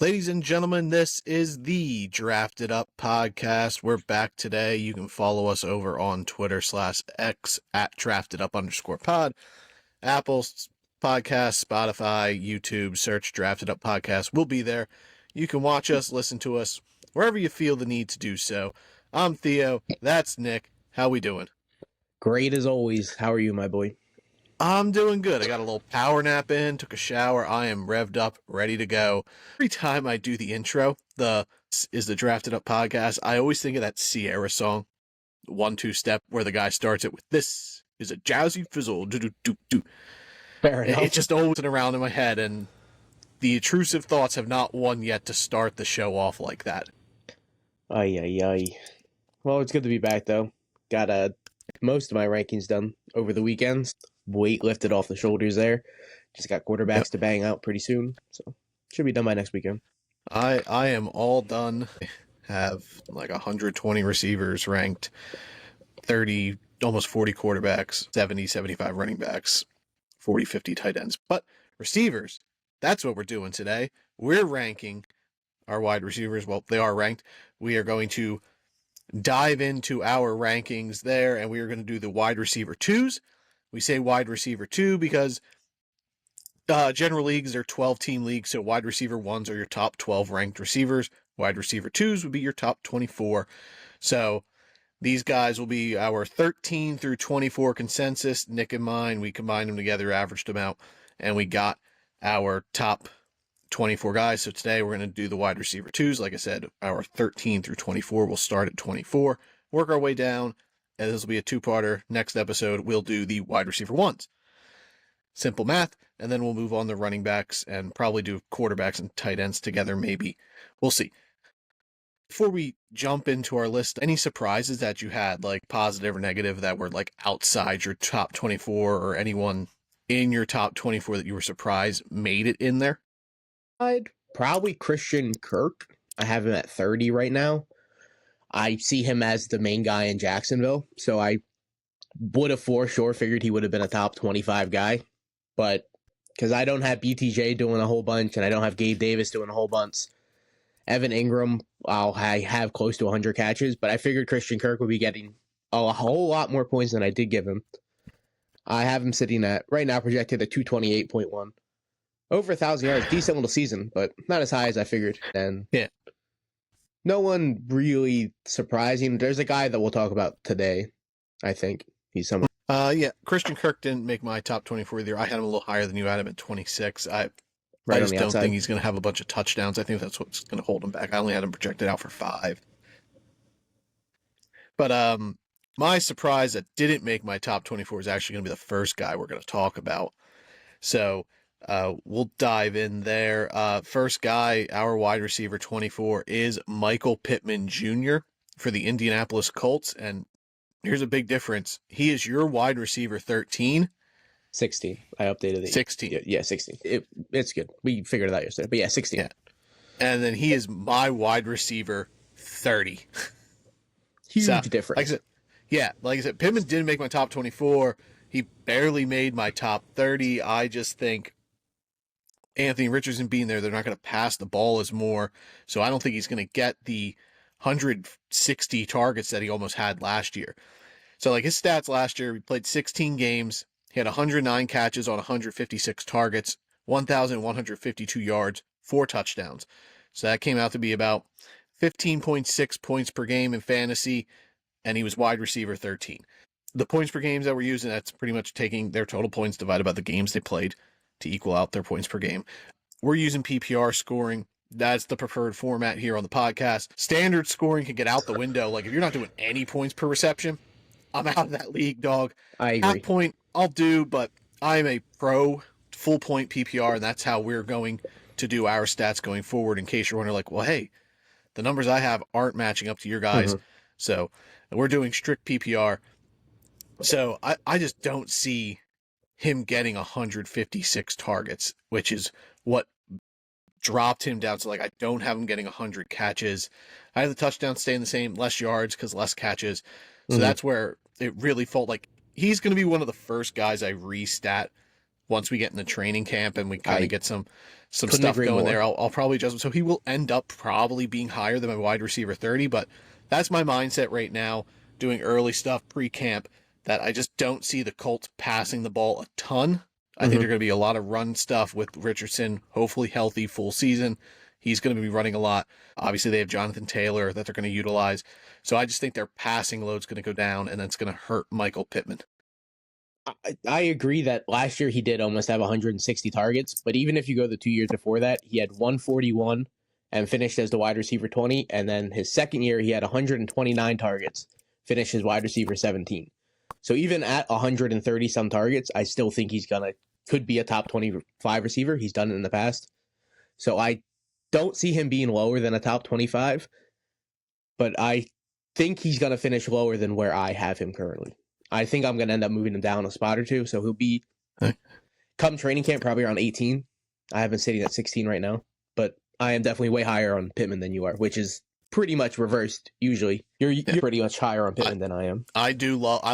Ladies and gentlemen, this is the Drafted Up podcast. We're back today. You can follow us over on Twitter/X at DraftedUp_pod, Apple Podcast, Spotify, YouTube, search Drafted Up Podcast. We'll be there. You can watch us, listen to us, wherever you feel the need to do so. I'm Theo. That's Nick. How we doing? Great as always. How are you, my boy? I'm doing good. I got a little power nap in, took a shower. I am revved up, ready to go. Every time I do the intro, the Drafted Up podcast, I always think of that Sierra song, 1-2 step, where the guy starts it with, "This is a jazzy fizzle, do-do-do-do." Fair enough. It's just always around in my head, and the intrusive thoughts have not won yet to start the show off like that. Ay. Well, it's good to be back, though. Got most of my rankings done over the weekends. Weight lifted off the shoulders there. Just got quarterbacks to bang out pretty soon, so should be done by next weekend. I am all done. I have like 120 receivers ranked, 30, almost 40 quarterbacks, 70, 75 running backs, 40, 50 tight ends. But receivers, that's what we're doing today. We're ranking our wide receivers. Well, they are ranked. We are going to dive into our rankings there, and we are going to do the wide receiver twos. We say wide receiver 2 because general leagues are 12-team leagues, so wide receiver 1s are your top 12 ranked receivers. Wide receiver 2s would be your top 24. So these guys will be our 13 through 24 consensus. Nick and mine, we combined them together, averaged them out, and we got our top 24 guys. So today we're going to do the wide receiver 2s. Like I said, our 13 through 24 will start at 24, work our way down, and this will be a two-parter. Next episode, we'll do the wide receiver 1s. Simple math, and then we'll move on to running backs and probably do quarterbacks and tight ends together, maybe. We'll see. Before we jump into our list, any surprises that you had, like positive or negative, that were like outside your top 24, or anyone in your top 24 that you were surprised made it in there? I'd probably Christian Kirk. I have him at 30 right now. I see him as the main guy in Jacksonville, so I would have for sure figured he would have been a top 25 guy. But because I don't have BTJ doing a whole bunch, and I don't have Gabe Davis doing a whole bunch, Evan Ingram, I have close to 100 catches, but I figured Christian Kirk would be getting a whole lot more points than I did give him. I have him sitting at, right now, projected at 228.1. Over 1,000 yards, decent little season, but not as high as I figured. And yeah, no one really surprising. There's a guy that we'll talk about today, I think. He's someone. Yeah, Christian Kirk didn't make my top 24 either. I had him a little higher than you had him at 26. I just don't think he's going to have a bunch of touchdowns. I think that's what's going to hold him back. I only had him projected out for 5. But my surprise that didn't make my top 24 is actually going to be the first guy we're going to talk about. So we'll dive in there. First guy, our wide receiver 24, is Michael Pittman Jr. for the Indianapolis Colts. And here's a big difference. He is your wide receiver 13. 16. I updated it. 16. Yeah, 16. It's good. We figured it out yesterday. But yeah, 16. Yeah. And then he is my wide receiver 30. Huge difference. Like I said, Pittman didn't make my top 24. He barely made my top 30. I just think Anthony Richardson being there, they're not going to pass the ball as more. So I don't think he's going to get the 160 targets that he almost had last year. So like his stats last year, he played 16 games. He had 109 catches on 156 targets, 1,152 yards, 4 touchdowns. So that came out to be about 15.6 points per game in fantasy, and he was wide receiver 13. The points per games that we're using, that's pretty much taking their total points divided by the games they played to equal out their points per game. We're using PPR scoring. That's the preferred format here on the podcast. Standard scoring can get out the window. Like if you're not doing any points per reception, I'm out of that league, dog. I agree. Half point, I'll do, but I'm a pro full point PPR, and that's how we're going to do our stats going forward, in case you're wondering, like, well, hey, the numbers I have aren't matching up to your guys. So we're doing strict PPR. So I just don't see him getting 156 targets, which is what dropped him down. So like, I don't have him getting 100 catches. I have the touchdown staying the same, less yards because less catches. So that's where it really felt like he's going to be one of the first guys I restat once we get in the training camp and we kind I of get some couldn't stuff agree going more. there, I'll probably adjust him. So he will end up probably being higher than my wide receiver 30, but that's my mindset right now, doing early stuff pre-camp, that I just don't see the Colts passing the ball a ton. I think Mhm. there's going to be a lot of run stuff with Richardson, hopefully healthy full season. He's going to be running a lot. Obviously, they have Jonathan Taylor that they're going to utilize. So I just think their passing load's going to go down, and that's going to hurt Michael Pittman. I agree that last year he did almost have 160 targets, but even if you go the 2 years before that, he had 141 and finished as the wide receiver 20. And then his second year, he had 129 targets, finished as wide receiver 17. So even at 130 some targets, I still think could be a top 25 receiver. He's done it in the past. So I don't see him being lower than a top 25, but I think he's going to finish lower than where I have him currently. I think I'm going to end up moving him down a spot or two. So he'll be, come training camp, probably around 18. I have been sitting at 16 right now, but I am definitely way higher on Pittman than you are, which is pretty much reversed usually. You're pretty much higher on Pittman than I am. I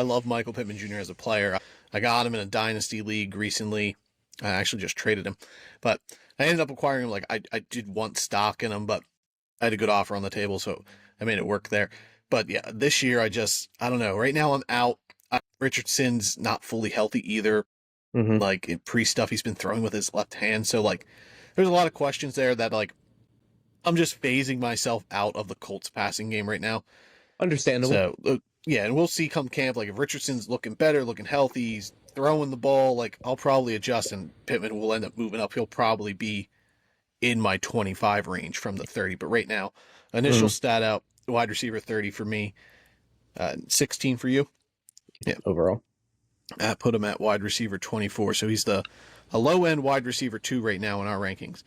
love Michael Pittman Jr. as a player. I got him in a dynasty league recently. I actually just traded him, but I ended up acquiring him. Like I did want stock in him, but I had a good offer on the table, so I made it work there. But yeah, this year I don't know. Right now I'm out. Richardson's not fully healthy either. Mm-hmm. Like in pre-stuff, he's been throwing with his left hand. So like, there's a lot of questions there that like, I'm just phasing myself out of the Colts passing game right now. Understandable. So yeah, and we'll see come camp. Like if Richardson's looking better, looking healthy, he's throwing the ball, like I'll probably adjust, and Pittman will end up moving up. He'll probably be in my 25 range from the 30. But right now, initial stat out, wide receiver 30 for me, 16 for you. Yeah. Overall. I put him at wide receiver 24. So he's a low end wide receiver 2 right now in our rankings.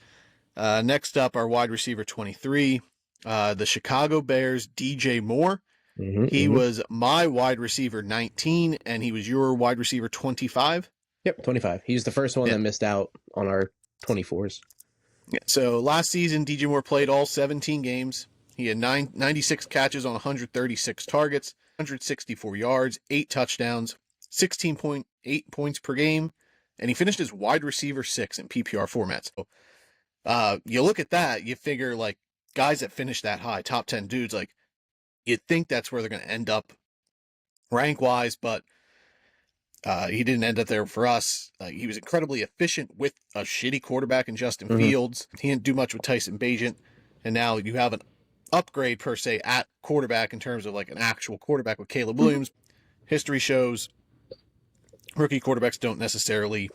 Next up, our wide receiver 23, the Chicago Bears, DJ Moore. He was my wide receiver 19, and he was your wide receiver 25. Yep, 25. He's the first one that missed out on our 24s. Yeah. So last season, DJ Moore played all 17 games. He had 96 catches on 136 targets, 164 yards, 8 touchdowns, 16.8 points per game, and he finished as wide receiver 6 in PPR formats. So, you look at that, you figure like guys that finish that high, top 10 dudes, like you'd think that's where they're going to end up rank wise, but he didn't end up there for us. He was incredibly efficient with a shitty quarterback in Justin Fields. He didn't do much with Tyson Bagent, and now you have an upgrade per se at quarterback in terms of like an actual quarterback with Caleb Williams. History shows rookie quarterbacks don't necessarily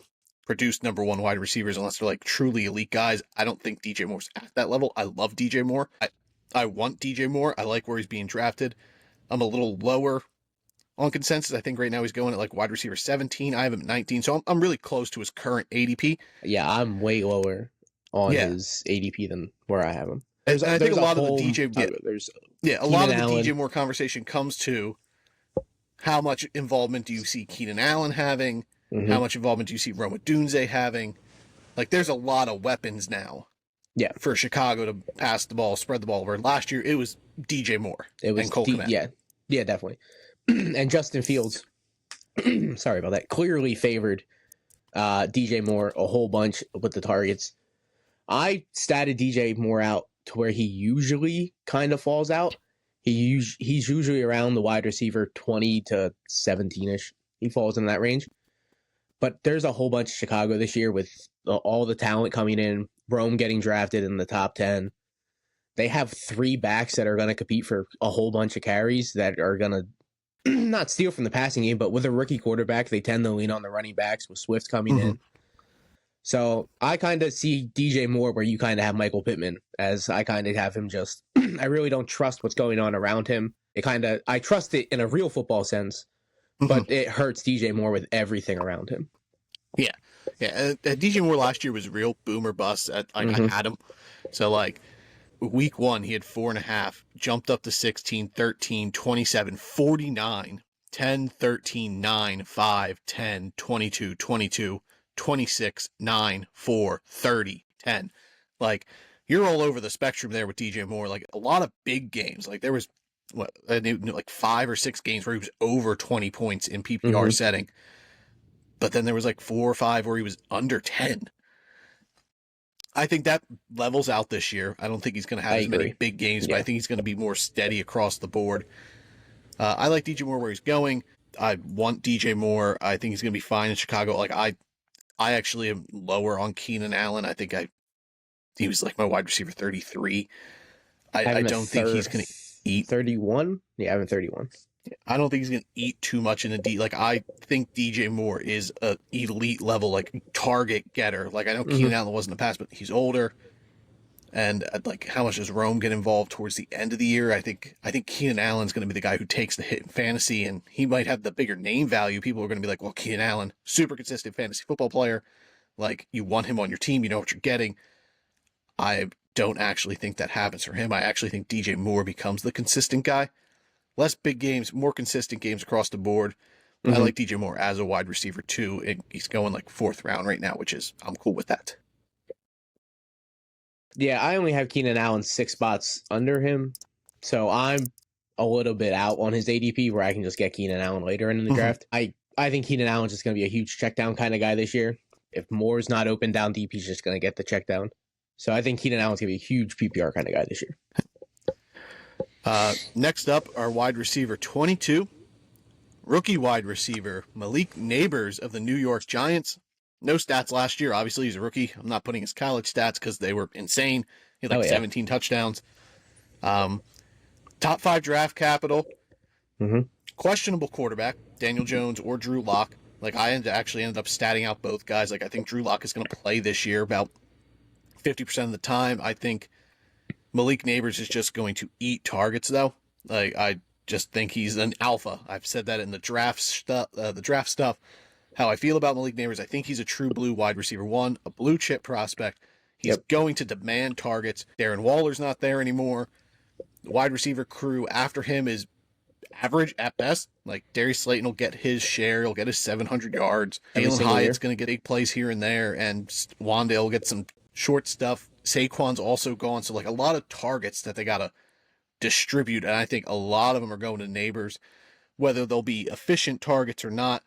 produce number one wide receivers unless they're like truly elite guys. I don't think DJ Moore's at that level. I love DJ Moore. I want DJ Moore. I like where he's being drafted. I'm a little lower on consensus. I think right now he's going at like wide receiver 17. I have him at 19. So I'm really close to his current ADP. Yeah, I'm way lower on his ADP than where I have him. I think a lot of the DJ, a lot of the Allen. DJ Moore conversation comes to how much involvement do you see Keenan Allen having? How much involvement do you see Rome Odunze having? Like, there's a lot of weapons now. Yeah, for Chicago to pass the ball, spread the ball over. Last year, it was DJ Moore. It was and Cole Kmet. Yeah, definitely. And Justin Fields, sorry about that, clearly favored DJ Moore a whole bunch with the targets. I statted DJ Moore out to where he usually kind of falls out. He's usually around the wide receiver 20 to 17-ish. He falls in that range. But there's a whole bunch of Chicago this year with all the talent coming in, Rome getting drafted in the top 10. They have 3 backs that are going to compete for a whole bunch of carries that are going to not steal from the passing game, but with a rookie quarterback, they tend to lean on the running backs with Swift coming in. So I kind of see DJ Moore where you kind of have Michael Pittman, as I kind of have him just, I really don't trust what's going on around him. I trust it in a real football sense, but it hurts DJ Moore with everything around him. Yeah. DJ Moore last year was real boomer bust. I had him. So like week 1, he had 4.5, jumped up to 16, 13, 27, 49, 10, 13, 9, 5, 10, 22, 22, 26, 9, 4, 30, 10. Like, you're all over the spectrum there with DJ Moore. Like, a lot of big games. Like, there was, like 5 or 6 games where he was over 20 points in PPR setting. but then there was like 4 or 5 where he was under 10. I think that levels out this year. I don't think he's going to have as many big games, but I think he's going to be more steady across the board. I like DJ Moore where he's going. I want DJ Moore. I think he's going to be fine in Chicago. Like I actually am lower on Keenan Allen. I think he was like my wide receiver 33. I don't think he's going to eat 31. Yeah, I'm 31. I don't think he's going to eat too much in the D. Like, I think DJ Moore is a elite level, like, target getter. Like, I know Keenan Allen wasn't in the past, but he's older. And, like, how much does Rome get involved towards the end of the year? I think Keenan Allen's going to be the guy who takes the hit in fantasy, and he might have the bigger name value. People are going to be like, well, Keenan Allen, super consistent fantasy football player. Like, you want him on your team. You know what you're getting. I don't actually think that happens for him. I actually think DJ Moore becomes the consistent guy. Less big games, more consistent games across the board. I like DJ Moore as a wide receiver too. And he's going like 4th round right now, which is, I'm cool with that. Yeah, I only have Keenan Allen 6 spots under him. So I'm a little bit out on his ADP where I can just get Keenan Allen later in the draft. I think Keenan Allen's just going to be a huge check down kind of guy this year. If Moore's not open down deep, he's just going to get the check down. So I think Keenan Allen's going to be a huge PPR kind of guy this year. Next up, our wide receiver 22, rookie wide receiver Malik Nabers of the New York Giants. No stats last year. Obviously, he's a rookie. I'm not putting his college stats because they were insane. He had 17 touchdowns. Top 5 draft capital. Questionable quarterback, Daniel Jones or Drew Lock. Like, I actually ended up statting out both guys. Like, I think Drew Lock is going to play this year about 50% of the time. I think Malik Nabers is just going to eat targets, though. Like, I just think he's an alpha. I've said that in the draft stuff. How I feel about Malik Nabers, I think he's a true blue wide receiver 1, a blue chip prospect. He's going to demand targets. Darren Waller's not there anymore. The wide receiver crew after him is average at best. Like, Darius Slayton will get his share. He'll get his 700 yards. Jalen Hyatt's going to get big plays here and there, and Wandale will get some short stuff. Saquon's also gone, so like a lot of targets that they gotta distribute, and I think a lot of them are going to Nabers. Whether they'll be efficient targets or not,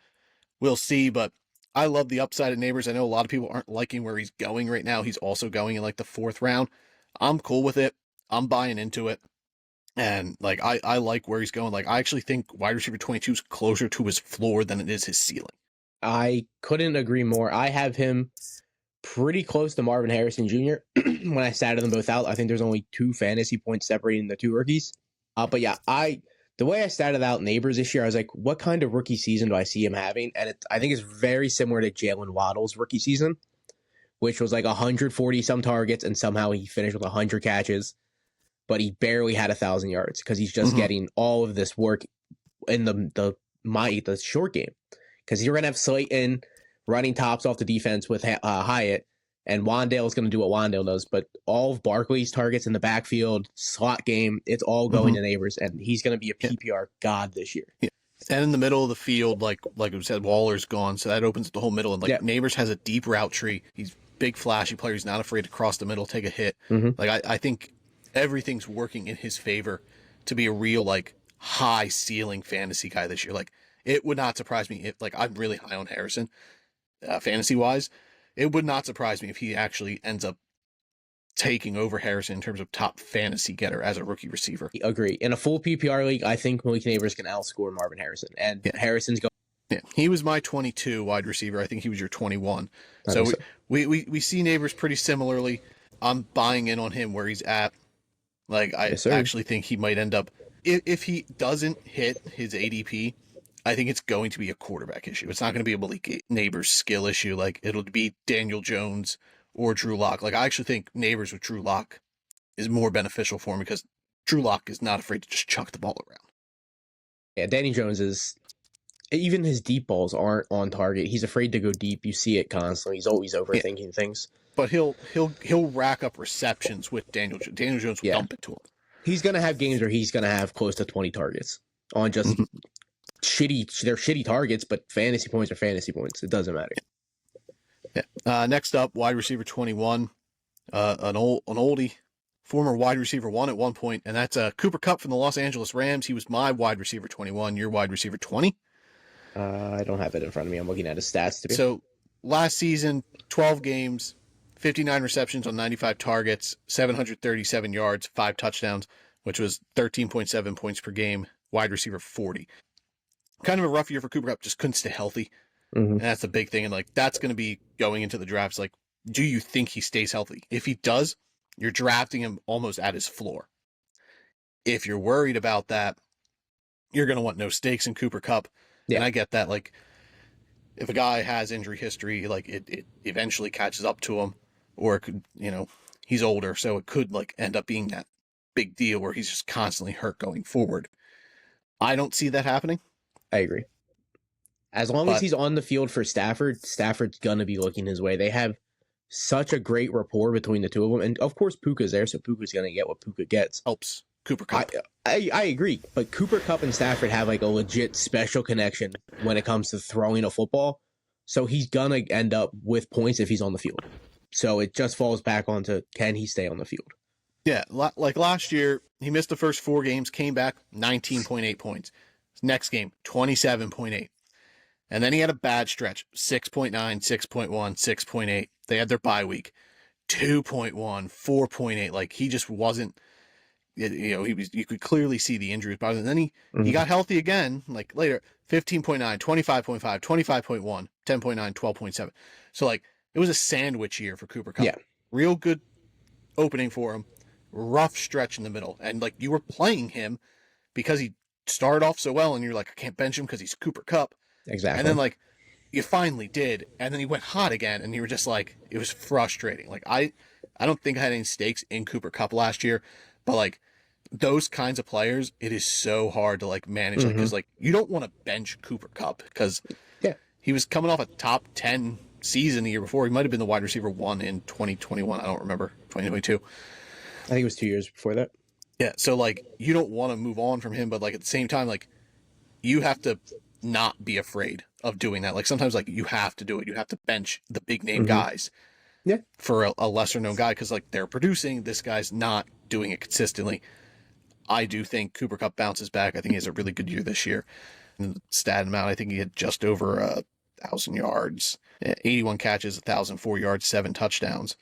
we'll see. But I love the upside of Nabers. I know a lot of people aren't liking where he's going right now. He's also going in like the 4th round. I'm cool with it. I'm buying into it, and like I like where he's going. Like, I actually think wide receiver 22 is closer to his floor than it is his ceiling. I couldn't agree more. I have him pretty close to Marvin Harrison Jr. when I statted them both out. I think there's only 2 fantasy points separating the 2 rookies. But yeah, the way I statted out Nabers this year, I was like, what kind of rookie season do I see him having? And I think it's very similar to Jalen Waddle's rookie season, which was like 140 some targets, and somehow he finished with 100 catches, but he barely had 1,000 yards because he's just getting all of this work in the short game. Because you're gonna have Slayton running tops off the defense with Hyatt, and Wandale is going to do what Wandale does, but all of Barkley's targets in the backfield, slot game, it's all going to Nabers, and he's going to be a PPR god this year. Yeah. And in the middle of the field, like we said, Waller's gone, so that opens the whole middle. And Nabers has a deep route tree. He's big, flashy player. He's not afraid to cross the middle, take a hit. Like, I think everything's working in his favor to be a real, like, high ceiling fantasy guy this year. Like, it would not surprise me if, like, I'm really high on Harrison. Fantasy wise, it would not surprise me if he actually ends up taking over Harrison in terms of top fantasy getter as a rookie receiver. Agree. In a full PPR league, I think Malik Nabers can outscore Marvin Harrison, and Harrison's going. Yeah, he was my 22 wide receiver. I think he was your 21. So we see Nabers pretty similarly. I'm buying in on him where he's at. Like, I actually think he might end up, if he doesn't hit his ADP, I think it's going to be a quarterback issue. It's not going to be a Malik Nabers skill issue. Like, it'll be Daniel Jones or Drew Lock. Like, I actually think Nabers with Drew Lock is more beneficial for him because Drew Lock is not afraid to just chuck the ball around. Yeah, Danny Jones is, even his deep balls aren't on target. He's afraid to go deep. You see it constantly. He's always overthinking things. But he'll rack up receptions with Daniel Jones. Daniel Jones will dump it to him. He's going to have games where he's going to have close to 20 targets on just they're shitty targets, but fantasy points are fantasy points. It doesn't matter. Yeah. Next up, wide receiver 21, an oldie, former wide receiver 1 at one point, and that's Cooper Kupp from the Los Angeles Rams. He was my wide receiver 21, your wide receiver 20. I don't have it in front of me. I'm looking at his stats today. So last season, 12 games, 59 receptions on 95 targets, 737 yards, 5 touchdowns, which was 13.7 points per game, wide receiver 40. Kind of a rough year for Cooper Kupp, just couldn't stay healthy. And that's the big thing. And like, that's going to be going into the drafts. Like, do you think he stays healthy? If he does, you're drafting him almost at his floor. If you're worried about that, you're going to want no stakes in Cooper Kupp. Yeah. And I get that. Like, if a guy has injury history, like it eventually catches up to him, or it could, he's older, so it could like end up being that big deal where he's just constantly hurt going forward. I don't see that happening. I agree. As long as he's on the field for Stafford, Stafford's gonna be looking his way. They have such a great rapport between the two of them, and of course Puka's there, so Puka's gonna get what Puka gets. Helps Cooper Kupp. I agree, but Cooper Kupp and Stafford have like a legit special connection when it comes to throwing a football. So he's gonna end up with points if he's on the field. So it just falls back onto, can he stay on the field? Yeah, like last year, he missed the first 4 games, came back 19.8 points. Next game, 27.8. And then he had a bad stretch, 6.9, 6.1, 6.8. They had their bye week, 2.1, 4.8. Like, he just wasn't, you could clearly see the injuries. But then he got healthy again, like later, 15.9, 25.5, 25.1, 10.9, 12.7. So, like, it was a sandwich year for Cooper Kupp. Yeah. Real good opening for him. Rough stretch in the middle. And, like, you were playing him because he started off so well, and you're like, I can't bench him because he's Cooper Kupp. Exactly. And then, like, you finally did, and then he went hot again, and you were just like, it was frustrating. Like, I don't think I had any stakes in Cooper Kupp last year, but, like, those kinds of players, it is so hard to, like, manage. Like, because, like, you don't want to bench Cooper Kupp because he was coming off a top 10 season the year before. He might have been the wide receiver 1 in 2021. I don't remember. 2022. I think it was 2 years before that. Yeah, so, like, you don't want to move on from him, but, like, at the same time, like, you have to not be afraid of doing that. Like, sometimes, like, you have to do it. You have to bench the big name guys for a lesser known guy because, like, they're producing. This guy's not doing it consistently. I do think Cooper Kupp bounces back. I think he has a really good year this year. And the stat amount, I think he had just over 1,000 yards, 81 catches, 1,004 yards, 7 touchdowns.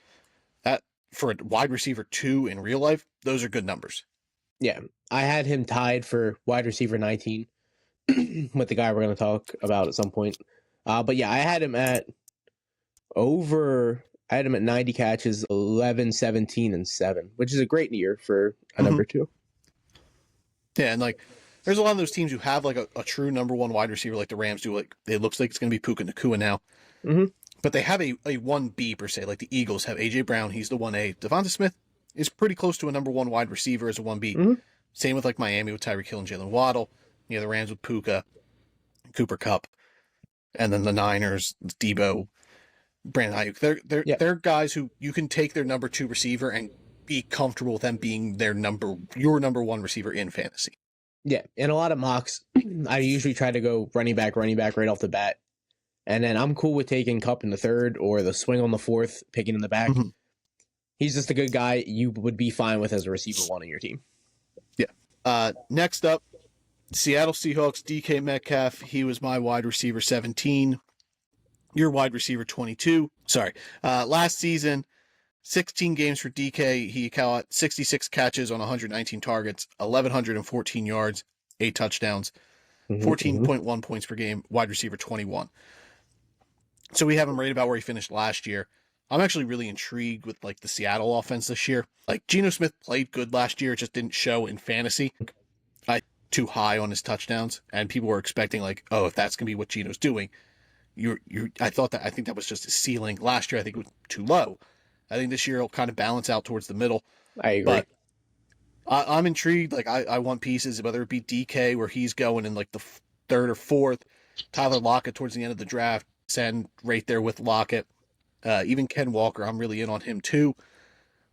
That, for a wide receiver 2 in real life, those are good numbers. Yeah, I had him tied for wide receiver 19 with the guy we're going to talk about at some point. But yeah, I had him at 90 catches, 11, 17, and 7, which is a great year for a number 2. Yeah, and like, there's a lot of those teams who have like a true number 1 wide receiver like the Rams do. Like, it looks like it's going to be Puka Nacua now. But they have a 1B per se. Like the Eagles have A.J. Brown. He's the 1A. Devonta Smith is pretty close to a number 1 wide receiver as a 1B. Same with like Miami with Tyreek Hill and Jalen Waddle. You know, the Rams with Puka, Cooper Kupp, and then the Niners, Debo, Brandon Ayuk. They're guys who you can take their number 2 receiver and be comfortable with them being your number 1 receiver in fantasy. Yeah, in a lot of mocks, I usually try to go running back right off the bat. And then I'm cool with taking Kupp in the 3rd or the swing on the 4th, picking in the back. He's just a good guy you would be fine with as a receiver 1 in your team. Yeah. Next up, Seattle Seahawks, DK Metcalf. He was my wide receiver 17. Your wide receiver 22. Sorry. Last season, 16 games for DK. He caught 66 catches on 119 targets, 1,114 yards, 8 touchdowns, 14.1 points per game, wide receiver 21. So we have him right about where he finished last year. I'm actually really intrigued with like the Seattle offense this year. Like, Geno Smith played good last year, it just didn't show in fantasy. Too high on his touchdowns, and people were expecting like, oh, if that's gonna be what Geno's doing, I think that was just his ceiling. Last year, I think it was too low. I think this year it'll kind of balance out towards the middle. I agree. But I'm intrigued. Like, I want pieces, whether it be DK where he's going in like the 3rd or 4th, Tyler Lockett towards the end of the draft, send right there with Lockett. Even Ken Walker, I'm really in on him too.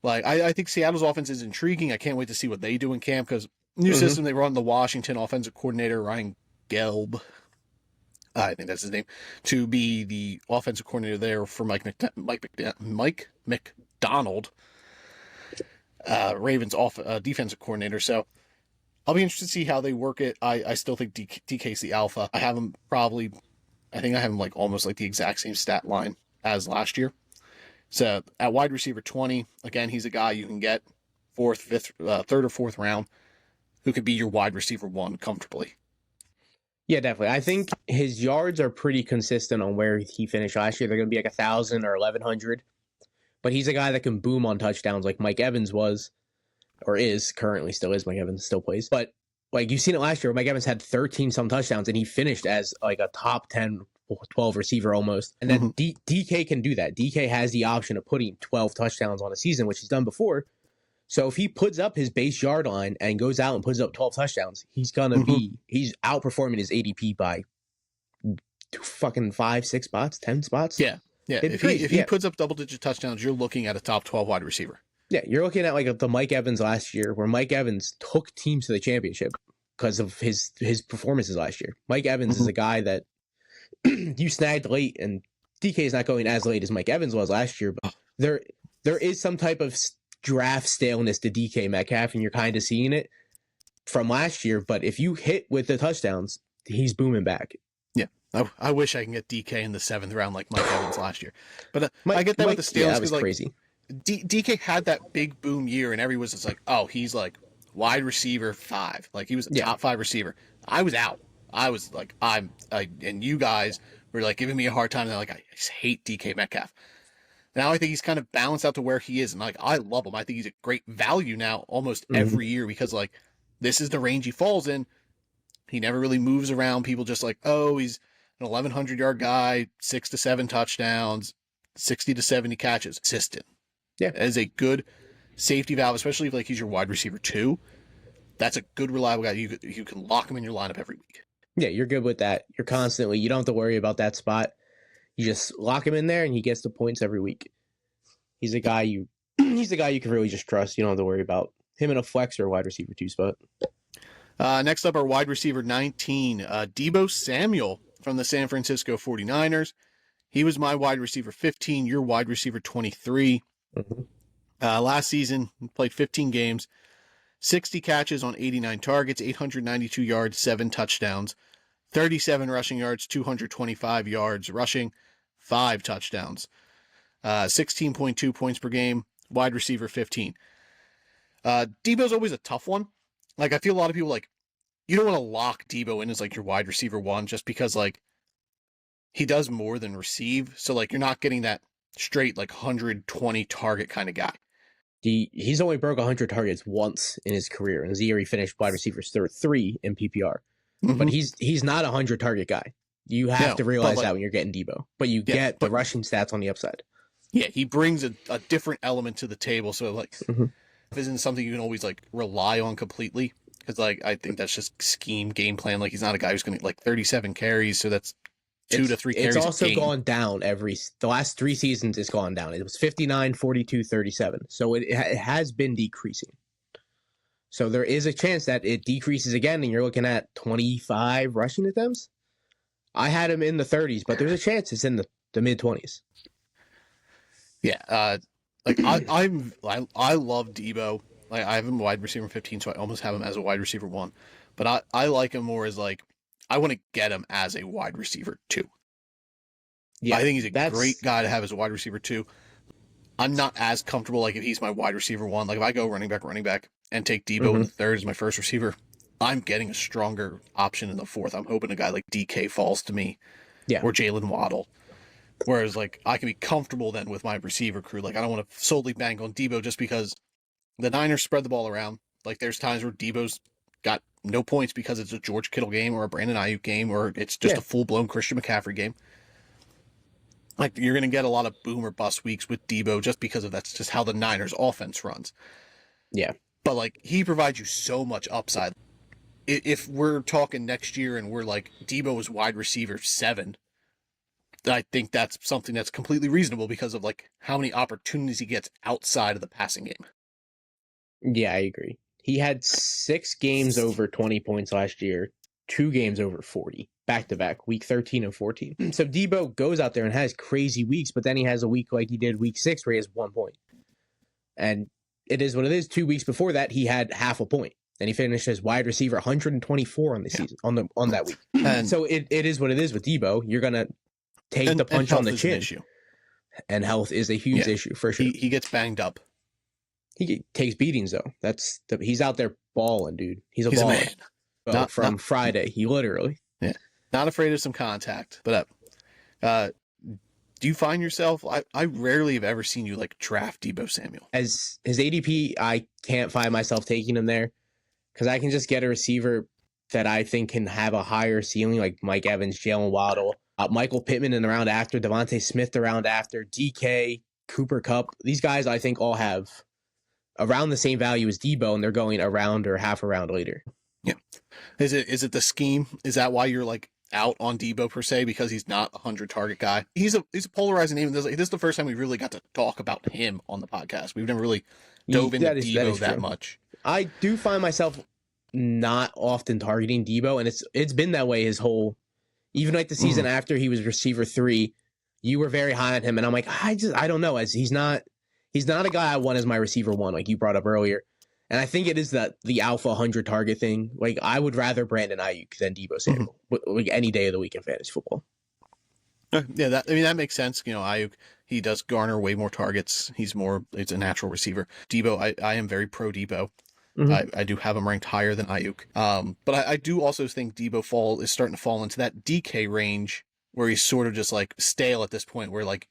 Like, I think Seattle's offense is intriguing. I can't wait to see what they do in camp because new system, they run the Washington offensive coordinator, Ryan Gelb, I think that's his name, to be the offensive coordinator there for Mike McDonald, Ravens defensive coordinator. So I'll be interested to see how they work it. I still think DK's the alpha. I think I have him like almost like the exact same stat line as last year. So at wide receiver 20, again, he's a guy you can get third or fourth round, who could be your wide receiver 1 comfortably. Yeah, definitely. I think his yards are pretty consistent on where he finished last year. They're going to be like 1,000 or 1,100. But he's a guy that can boom on touchdowns like Mike Evans was, or is, currently still is. Mike Evans still plays. But like you've seen it last year, Mike Evans had 13 some touchdowns and he finished as like a top 10, 12 receiver almost. And then DK can do that. DK has the option of putting 12 touchdowns on a season, which he's done before. So if he puts up his base yard line and goes out and puts up 12 touchdowns, he's he's outperforming his ADP by fucking 5, 6 spots, 10 spots. Yeah. Yeah. If he puts up double-digit touchdowns, you're looking at a top 12 wide receiver. Yeah, you're looking at like the Mike Evans last year, where Mike Evans took teams to the championship because of his performances last year. Mike Evans is a guy that you snagged late, and DK is not going as late as Mike Evans was last year, but there is some type of draft staleness to DK Metcalf, and you're kind of seeing it from last year. But if you hit with the touchdowns, he's booming back. Yeah, I wish I can get DK in the 7th round like Mike Evans last year, but I get that with the Steelers. Yeah, that was crazy. DK had that big boom year, and everyone was just like, "Oh, he's like wide receiver 5, like he was a top 5 receiver." I was out. I was like, and you guys were like giving me a hard time. And they're like, I just hate DK Metcalf. Now I think he's kind of balanced out to where he is, and like I love him. I think he's a great value now, almost every year, because like this is the range he falls in. He never really moves around. People just like, oh, he's an 1,100-yard guy, 6 to 7 touchdowns, 60 to 70 catches, consistent. Yeah, that is a good safety valve, especially if like he's your wide receiver 2. That's a good reliable guy. You can lock him in your lineup every week. Yeah, you're good with that. You don't have to worry about that spot. You just lock him in there, and he gets the points every week. He's a guy you can really just trust. You don't have to worry about him in a flex or wide receiver 2 spot. Next up, our wide receiver 19, Deebo Samuel from the San Francisco 49ers. He was my wide receiver 15, your wide receiver 23. Last season, he played 15 games, 60 catches on 89 targets, 892 yards, 7 touchdowns, 37 rushing yards, 225 yards rushing, 5 touchdowns, 16.2 points per game, wide receiver 15. Deebo's always a tough one. Like, I feel a lot of people like, you don't want to lock Deebo in as like your wide receiver 1 just because like he does more than receive. So like you're not getting that straight like 120 target kind of guy. He's only broke 100 targets once in his career. In his year, he finished wide receiver 3 in PPR. But he's not a 100 target guy. You have to realize that when you're getting Deebo. But you get the rushing stats on the upside. Yeah, he brings a different element to the table. So like, if isn't something you can always like rely on completely, because like I think that's just scheme game plan. Like he's not a guy who's going to like 37 carries, so that's 2 to 3 carries. It's also gone down the last 3 seasons. It's gone down. It was 59, 42, 37. So it has been decreasing. So there is a chance that it decreases again, and you're looking at 25 rushing attempts. I had him in the 30s, but there's a chance it's in the mid 20s. Yeah, like I love Deebo. Like I have him wide receiver 15, so I almost have him as a wide receiver 1. But I like him more as like I want to get him as a wide receiver 2. Yeah, I think he's a great guy to have as a wide receiver 2. I'm not as comfortable like if he's my wide receiver 1. Like if I go running back, and take Deebo in the 3rd as my first receiver, I'm getting a stronger option in the 4th. I'm hoping a guy like DK falls to me, or Jalen Waddle. Whereas like I can be comfortable then with my receiver crew. Like I don't want to solely bank on Deebo just because the Niners spread the ball around. Like there's times where Deebo's got no points because it's a George Kittle game or a Brandon Ayuk game or it's just a full-blown Christian McCaffrey game. Like you're going to get a lot of boom or bust weeks with Deebo just because of that's just how the Niners offense runs. Yeah. But like he provides you so much upside. If we're talking next year and we're like Deebo is wide receiver 7, I think that's something that's completely reasonable because of like how many opportunities he gets outside of the passing game. Yeah, I agree. He had 6 games over 20 points last year, 2 games over 40, back-to-back, week 13 and 14. So Deebo goes out there and has crazy weeks, but then he has a week like he did week 6 where he has 1 point. And it is what it is. 2 weeks before that, he had half a point. and he finished as wide receiver 124 on the season on that week. And So it is what it is with Debo. You're gonna take the punch on the chin, and health is a huge issue for sure. He gets banged up. He takes beatings though. He's out there balling, dude. He's a baller. Man. From Friday, he literally. Yeah, not afraid of some contact. But do you find yourself? I rarely have ever seen you like draft Deebo Samuel. As his ADP, I can't find myself taking him there because I can just get a receiver that I think can have a higher ceiling, like Mike Evans, Jalen Waddle, Michael Pittman in the round after, Devontae Smith the round after, DK, Cooper Kupp. These guys I think all have around the same value as Deebo, and they're going a round or half a round later. Yeah. Is it the scheme? Is that why you're like out on Deebo per se, because he's not a 100 target guy? He's a polarizing name. This is the first time we really got to talk about him on the podcast. We've never really dove into Deebo that much. I do find myself not often targeting Deebo, and it's been that way his whole, even like the season after he was receiver 3, you were very high on him, and I'm like, I don't know, as he's not a guy I want as my receiver 1, like you brought up earlier. And I think it is the alpha 100 target thing. Like, I would rather Brandon Ayuk than Deebo Samuel, like any day of the week in fantasy football. Yeah, that makes sense. You know, Ayuk, he does garner way more targets. It's a natural receiver. Deebo, I am very pro Deebo. I do have him ranked higher than Ayuk. But I do also think Deebo is starting to fall into that DK range where he's sort of just like stale at this point, where like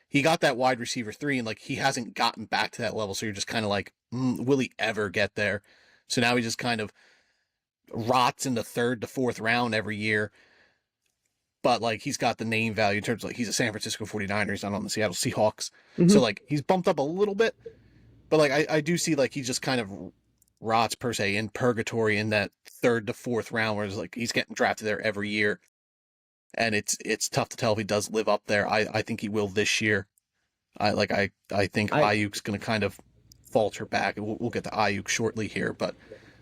he got that wide receiver 3 and like he hasn't gotten back to that level. So you're just kind of like, will he ever get there? So now he just kind of rots in the 3rd to 4th round every year. But like he's got the name value in terms of like he's a San Francisco 49er. He's not on the Seattle Seahawks. So like he's bumped up a little bit. But like I do see like he just kind of rots per se in purgatory in that 3rd to 4th round, where it's like he's getting drafted there every year. And it's tough to tell if he does live up there. I think he will this year. I think Ayuk's going to kind of falter back. We'll get to Ayuk shortly here, but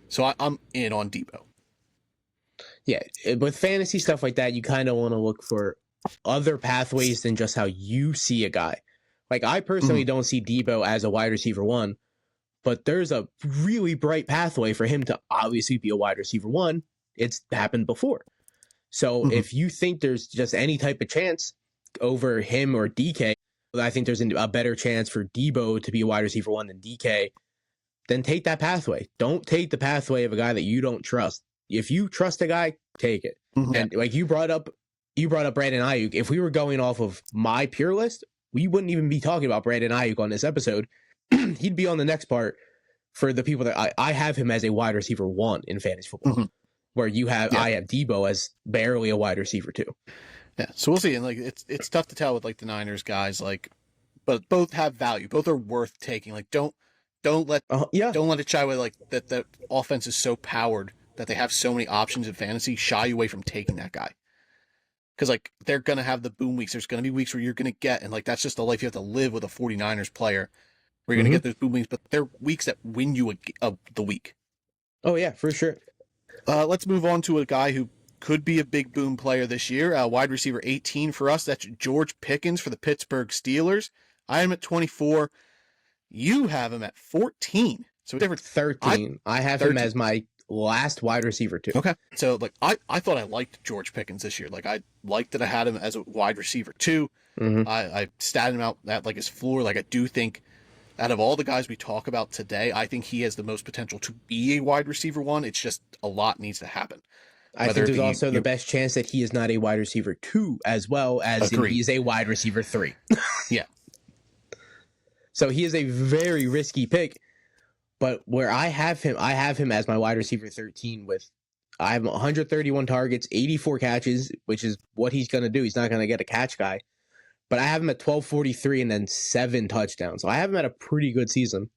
so I'm in on Deebo. Yeah, with fantasy stuff like that, you kind of want to look for other pathways than just how you see a guy. Like, I personally don't see Deebo as a wide receiver 1, but there's a really bright pathway for him to obviously be a wide receiver 1. It's happened before. So if you think there's just any type of chance over him or DK, I think there's a better chance for Deebo to be a wide receiver 1 than DK, then take that pathway. Don't take the pathway of a guy that you don't trust. If you trust a guy, take it. And like you brought up Brandon Ayuk. If we were going off of my pure list, we wouldn't even be talking about Brandon Ayuk on this episode. He'd be on the next part for the people that I have him as a wide receiver 1 in fantasy football. Where I have Deebo as barely a wide receiver 2. Yeah, so we'll see. And like it's tough to tell with like the Niners guys, like, but both have value. Both are worth taking. Like don't let it shy away. Like that offense is so powered that they have so many options in fantasy. Shy away from taking that guy, because like they're gonna have the boom weeks. There's gonna be weeks where you're gonna get, and like that's just the life you have to live with a 49ers player, where you're gonna get those boom weeks. But they're weeks that win you the week. Oh yeah, for sure. Let's move on to a guy who could be a big boom player this year. Wide receiver 18 for us. That's George Pickens for the Pittsburgh Steelers. I am at 24. You have him at 14. So different. 13. I have 13. Him as my last wide receiver 2. Okay. So like I thought I liked George Pickens this year. Like I liked that I had him as a wide receiver 2. I statted him out at like his floor. Like I do think out of all the guys we talk about today, I think he has the most potential to be a wide receiver 1. It's just a lot needs to happen. I think there's also the best chance that he is not a wide receiver 2 as well as he's a wide receiver 3. Yeah. So he is a very risky pick. But where I have him as my wide receiver 13 I have 131 targets, 84 catches, which is what he's going to do. He's not going to get a catch guy. But I have him at 1243 and then 7 touchdowns. So I have him at a pretty good season.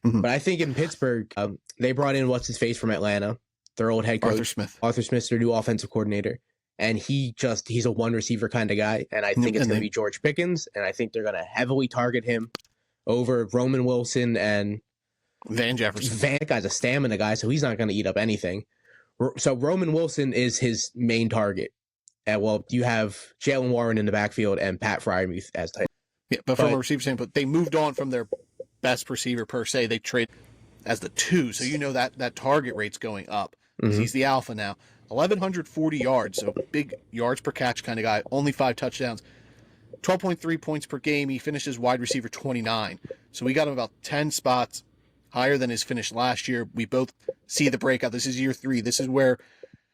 But I think in Pittsburgh, they brought in what's-his-face from Atlanta, their old head coach. Arthur Smith, their new offensive coordinator. And he's a one receiver kind of guy. And I think it's going to be George Pickens. And I think they're going to heavily target him over Roman Wilson and Van Jefferson. Van guy's a stamina guy, so he's not going to eat up anything. So Roman Wilson is his main target. Well, you have Jalen Warren in the backfield and Pat Freiermuth as tight. Yeah, but from a receiver standpoint, they moved on from their best receiver per se. They trade as the 2. So you know that target rate's going up because Mhm. he's the alpha now. 1,140 yards, so big yards per catch kind of guy. Only 5 touchdowns. 12.3 points per game. He finishes wide receiver 29. So we got him about 10 spots higher than his finish last year. We both see the breakout. This is year 3. This is where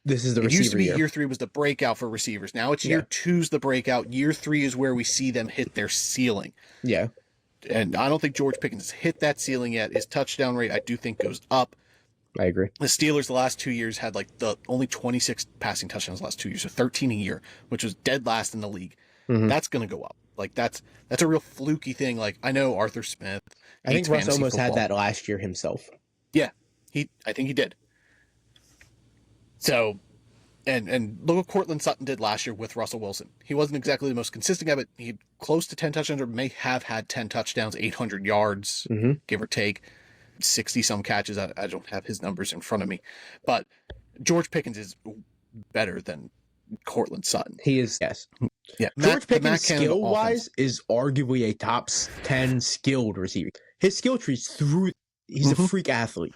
This is the it used to receiver be. year. Year 3 was the breakout for receivers. Now it's year Yeah. 2's the breakout. Year 3 is where we see them hit their ceiling. Yeah. And I don't think George Pickens has hit that ceiling yet. His touchdown rate, I do think, goes up. I agree. The Steelers the last 2 years had like the only 26 passing touchdowns the last 2 years, so 13 a year, which was dead last in the league. Mhm. That's going to go up. Like that's a real fluky thing. Like I know Arthur Smith. I think hates Russ fantasy almost had football. that last year himself. I think he did. So, and look what Cortland Sutton did last year with Russell Wilson. He wasn't exactly the most consistent guy, but he had close to 10 touchdowns, or may have had 10 touchdowns, 800 yards, Mhm. give or take, 60 some catches. I don't have his numbers in front of me, but George Pickens is better than Cortland Sutton. He is, yes. Yeah, George the Matt Pickens, Canada skill offense. wise, is arguably a top 10 skilled receiver. His skill tree's through. He's a Mhm. freak athlete.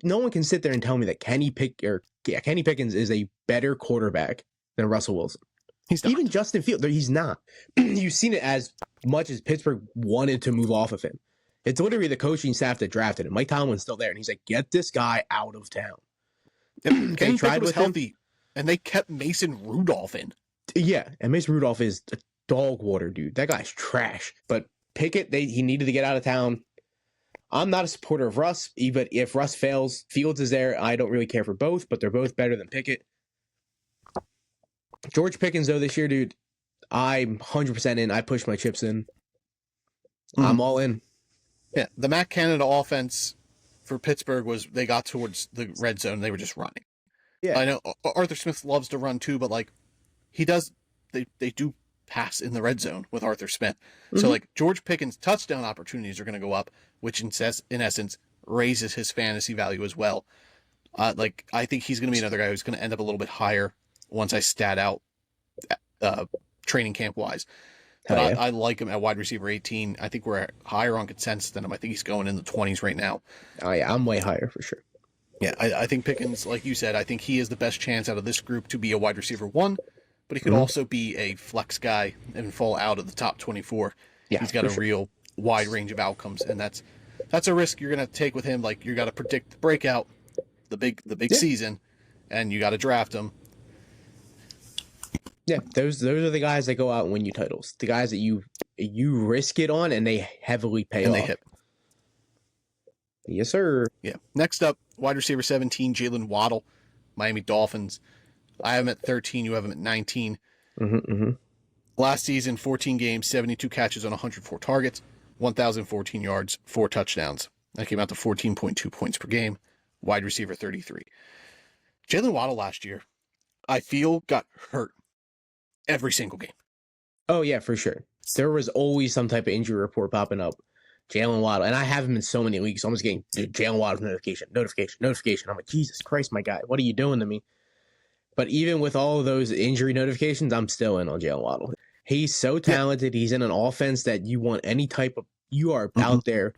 No one can sit there and tell me that Kenny Pickens is a better quarterback than Russell Wilson. He's not. Even Justin Fields, he's not. You've seen it as much as Pittsburgh wanted to move off of him. It's literally the coaching staff that drafted him. Mike Tomlin's still there, and he's like, "Get this guy out of town." Kenny tried Pickett was with him. healthy, and they kept Mason Rudolph in. Yeah, and Mason Rudolph is a dog water dude. That guy's trash. But Pickett, he needed to get out of town. I'm not a supporter of Russ, even if Russ fails. Fields is there. I don't really care for both, but they're both better than Pickett. George Pickens, though, this year, dude, I'm 100% in. I push my chips in. I'm all in. Yeah, the Matt Canada offense for Pittsburgh was they got towards the red zone, they were just running. Yeah. I know Arthur Smith loves to run too, but like he does, they do pass in the red zone with Arthur Smith. So Mhm. like George Pickens' touchdown opportunities are going to go up, which in essence raises his fantasy value as well. Like I think he's going to be another guy who's going to end up a little bit higher once I stat out training camp wise. But Hell yeah. I like him at wide receiver 18. I think we're higher on consensus than him. I think he's going in the 20s right now. Oh, yeah, I'm way higher for sure. Yeah, I think Pickens, like you said, I think he is the best chance out of this group to be a wide receiver 1, but he could Mhm. also be a flex guy and fall out of the top 24. Yeah, He's got for a sure. real wide range of outcomes, and that's a risk you're going to take with him. Like you got to predict the breakout, the big Yeah. season, and you got to draft him. Yeah, those are the guys that go out and win you titles. The guys that you risk it on and they heavily pay And off. they hit. Yes, sir. Yeah. Next up, wide receiver 17, Jalen Waddle, Miami Dolphins. I have him at 13. You have him at 19. Mm-hmm. Last season, 14 games, 72 catches on 104 targets, 1,014 yards, 4 touchdowns. That came out to 14.2 points per game. Wide receiver 33. Jalen Waddle last year, I feel, got hurt every single game. Oh yeah, for sure. There was always some type of injury report popping up. Jalen Waddle, and I have him in so many leagues. So I'm just getting Jalen Waddle's notification. I'm like, Jesus Christ, my guy, what are you doing to me? But even with all of those injury notifications, I'm still in on Jalen Waddle. He's so talented. He's in an offense that you want any type of. You are out there,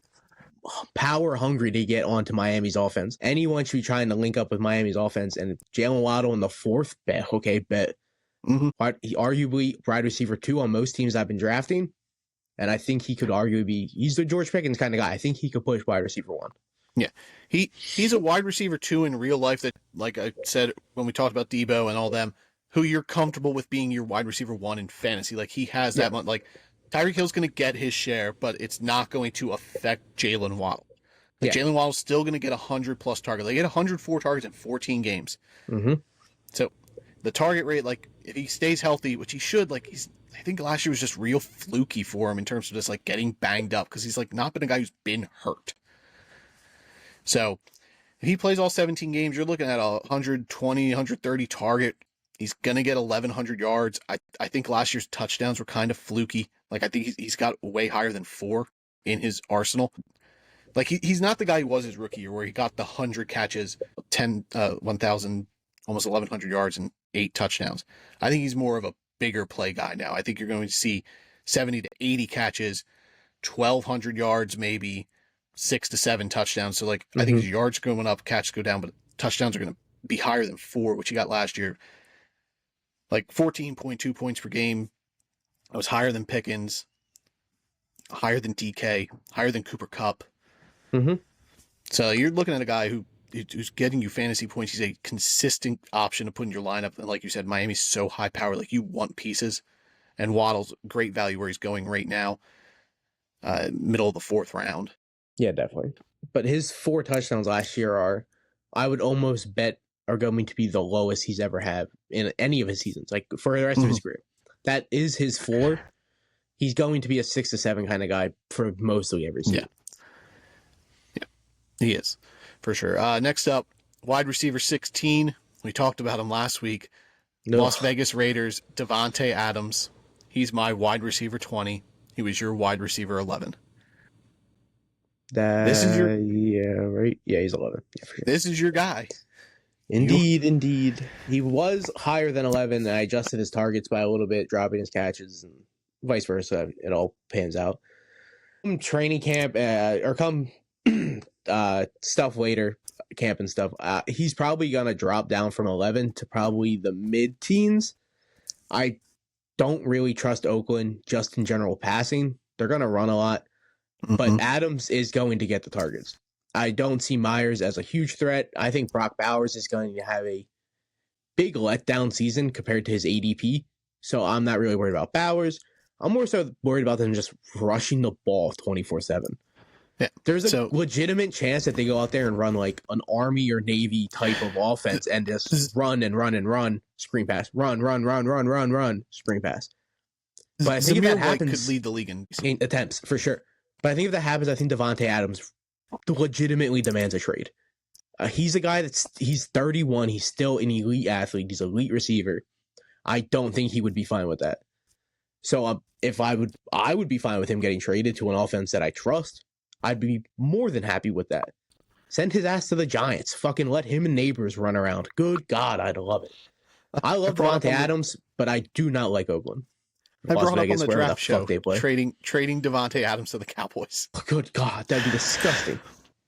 power hungry to get onto Miami's offense. Anyone should be trying to link up with Miami's offense, and Jalen Waddle in the 4th bet. Okay, bet. Mhm. He arguably wide receiver 2 on most teams I've been drafting. And I think he could arguably be, he's the George Pickens kind of guy. I think he could push wide receiver 1. Yeah. He's a wide receiver 2 in real life that, like I said when we talked about Debo and all them, who you're comfortable with being your wide receiver 1 in fantasy. Like he has that much, like Tyreek Hill's going to get his share, but it's not going to affect Jalen Waddle. Like, Yeah. Jalen Waddle's still going to get 100 plus targets. They get 104 targets in 14 games. Mm-hmm. So the target rate, like if he stays healthy, which he should, like I think last year was just real fluky for him in terms of just like getting banged up because he's like not been a guy who's been hurt. So if he plays all 17 games, you're looking at a 120, 130 target. He's going to get 1,100 yards. I think last year's touchdowns were kind of fluky. Like I think he's got way higher than 4 in his arsenal. Like he's not the guy he was his rookie year where he got the 100 catches, 1,000, almost 1,100 yards and 8 touchdowns. I think he's more of a bigger play guy now. I think you're going to see 70 to 80 catches, 1,200 yards maybe, 6 to 7 touchdowns. So like I think his yards are going up, catches go down, but touchdowns are going to be higher than 4, which he got last year. Like 14.2 points per game. That was higher than Pickens, higher than DK, higher than Cooper Kupp. Mm-hmm. So you're looking at a guy who's getting you fantasy points. He's a consistent option to put in your lineup. And like you said, Miami's so high power, like you want pieces. And Waddle's great value where he's going right now, middle of the 4th round. Yeah, definitely. But his 4 touchdowns last year are, I would almost bet, are going to be the lowest he's ever had in any of his seasons, like for the rest of his career. That is his floor. He's going to be a 6 to 7 kind of guy for mostly every season. Yeah, he is, for sure. Next up, wide receiver 16. We talked about him last week. No. Las Vegas Raiders, Davante Adams. He's my wide receiver 20. He was your wide receiver 11. This is your... Yeah, right? Yeah, he's 11. Yeah, for sure. This is your guy. Indeed. He was higher than 11, and I adjusted his targets by a little bit, dropping his catches, and vice versa. It all pans out. Come training camp, or come stuff later, camp and stuff, he's probably going to drop down from 11 to probably the mid-teens. I don't really trust Oakland just in general passing. They're going to run a lot, but Adams is going to get the targets. I don't see Myers as a huge threat. I think Brock Bowers is going to have a big letdown season compared to his ADP. So I'm not really worried about Bowers. I'm more so worried about them just rushing the ball 24/7. Yeah. There's a legitimate chance that they go out there and run like an Army or Navy type of offense and just run and run and run, screen pass, run, screen pass. But I think if that happens, could lead the league in attempts for sure. But I think if that happens, I think Davante Adams legitimately demands a trade. He's a guy he's 31. He's still an elite athlete. He's an elite receiver. I don't think he would be fine with that. So if I would be fine with him getting traded to an offense that I trust. I'd be more than happy with that. Send his ass to the Giants. Fucking let him and Neighbors run around. Good God, I'd love it. I love Davante Adams, but I do not like Oakland. I brought up on the draft show trading Davante Adams to the Cowboys. Oh, good God, that'd be disgusting.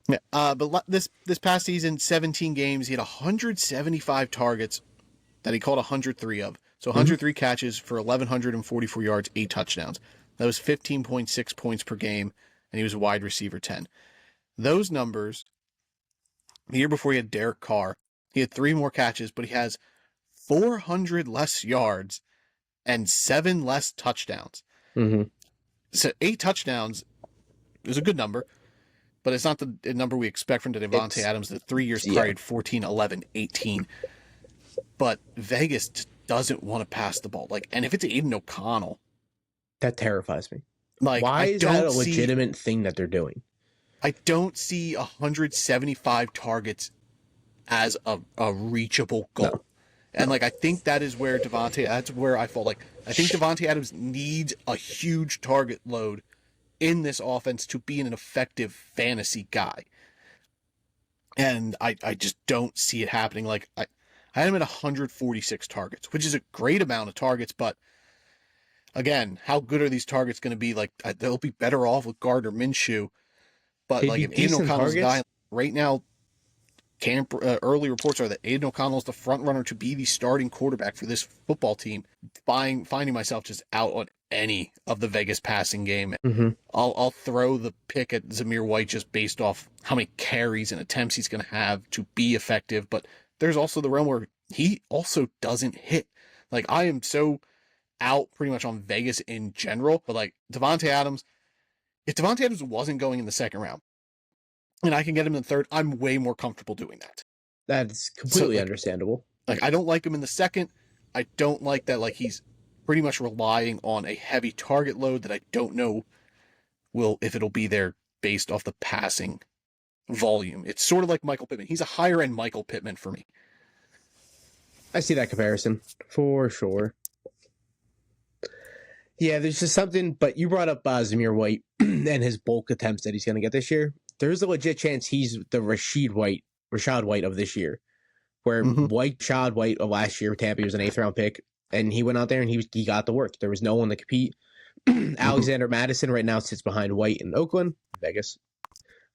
Yeah, but this past season, 17 games, he had 175 targets that he caught 103 of. So 103 catches for 1,144 yards, 8 touchdowns. That was 15.6 points per game, and he was a wide receiver 10. Those numbers, the year before he had Derek Carr, he had 3 more catches, but he has 400 less yards and 7 less touchdowns. So 8 touchdowns is a good number, but it's not the number we expect from Davante Adams. The 3 years prior had 14, 11, 18. But Vegas doesn't want to pass the ball. And if it's Aiden O'Connell, that terrifies me. Why is that a legitimate thing that they're doing? I don't see 175 targets as a reachable goal. No. And I think that is where that's where I felt I think Davante Adams needs a huge target load in this offense to be an effective fantasy guy. And I just don't see it happening. I had him at 146 targets, which is a great amount of targets, but again, how good are these targets going to be? They'll be better off with Gardner Minshew. But if Aiden O'Connell's a guy right now, early reports are that Aiden O'Connell is the front runner to be the starting quarterback for this football team. Finding myself just out on any of the Vegas passing game. I'll throw the pick at Zamir White just based off how many carries and attempts he's going to have to be effective. But there's also the realm where he also doesn't hit. I am so out pretty much on Vegas in general, but Davante Adams, if Davante Adams wasn't going in the second round and I can get him in the third, I'm way more comfortable doing that. That's completely understandable. I don't like him in the second. I don't like that he's pretty much relying on a heavy target load that I don't know if it'll be there based off the passing volume. It's sort of like Michael Pittman. He's a higher end Michael Pittman for me. I see that comparison for sure. Yeah, there's just something, but you brought up Zamir White and his bulk attempts that he's going to get this year. There's a legit chance he's the Rashad White of this year, where Rashad White of last year, Tampa, he was an 8th round pick, and he went out there and he got the work. There was no one to compete. Alexander Madison right now sits behind White in Oakland, Vegas.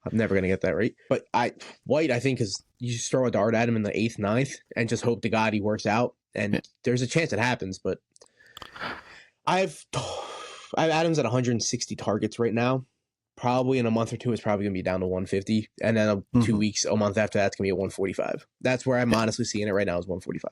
I'm never gonna get that right. But White, I think, is you just throw a dart at him in the 8th, 9th, and just hope to God he works out. And there's a chance it happens. But I've Adams at 160 targets right now. Probably in a month or two, it's probably gonna be down to 150, and then 2 weeks, a month after that's gonna be at 145. That's where I'm honestly seeing it right now is 145.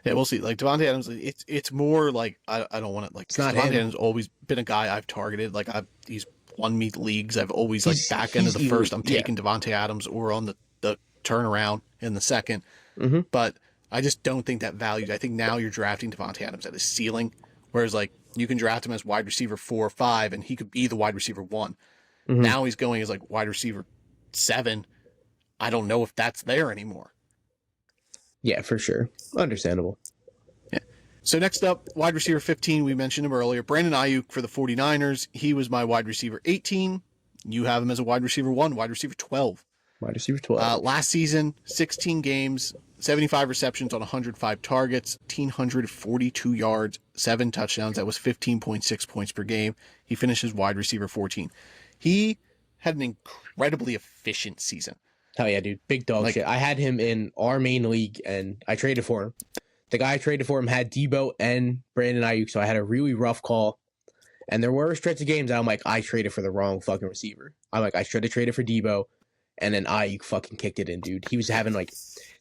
Yeah, we'll see. Like Devontae Adams, it's more like I don't want to like. It's not Devontae him. Adams always been a guy I've targeted. Like he's won me leagues. I've always like He's- back end of the he's first. I'm elite, yeah. taking Devontae Adams or on the turnaround in the second. Mhm. But I just don't think that valued. I think now you're drafting Devontae Adams at his ceiling, whereas like you can draft him as wide receiver 4 or 5, and he could be the wide receiver 1. Mhm. Now he's going as like wide receiver 7. I don't know if that's there anymore. Yeah, for sure. Understandable. So next up, wide receiver 15, we mentioned him earlier. Brandon Ayuk for the 49ers. He was my wide receiver 18. You have him as a wide receiver 1, wide receiver 12. Wide receiver 12. Last season, 16 games, 75 receptions on 105 targets, 1,542 yards, 7 touchdowns. That was 15.6 points per game. He finishes wide receiver 14. He had an incredibly efficient season. Hell yeah, dude. Big dog Like- shit. I had him in our main league, and I traded for him. The guy I traded for him had Debo and Brandon Ayuk, so I had a really rough call. And there were a stretch of games that I'm like, I traded for the wrong fucking receiver. I'm like, I should have traded for Debo, and then Ayuk fucking kicked it in, dude. He was having like,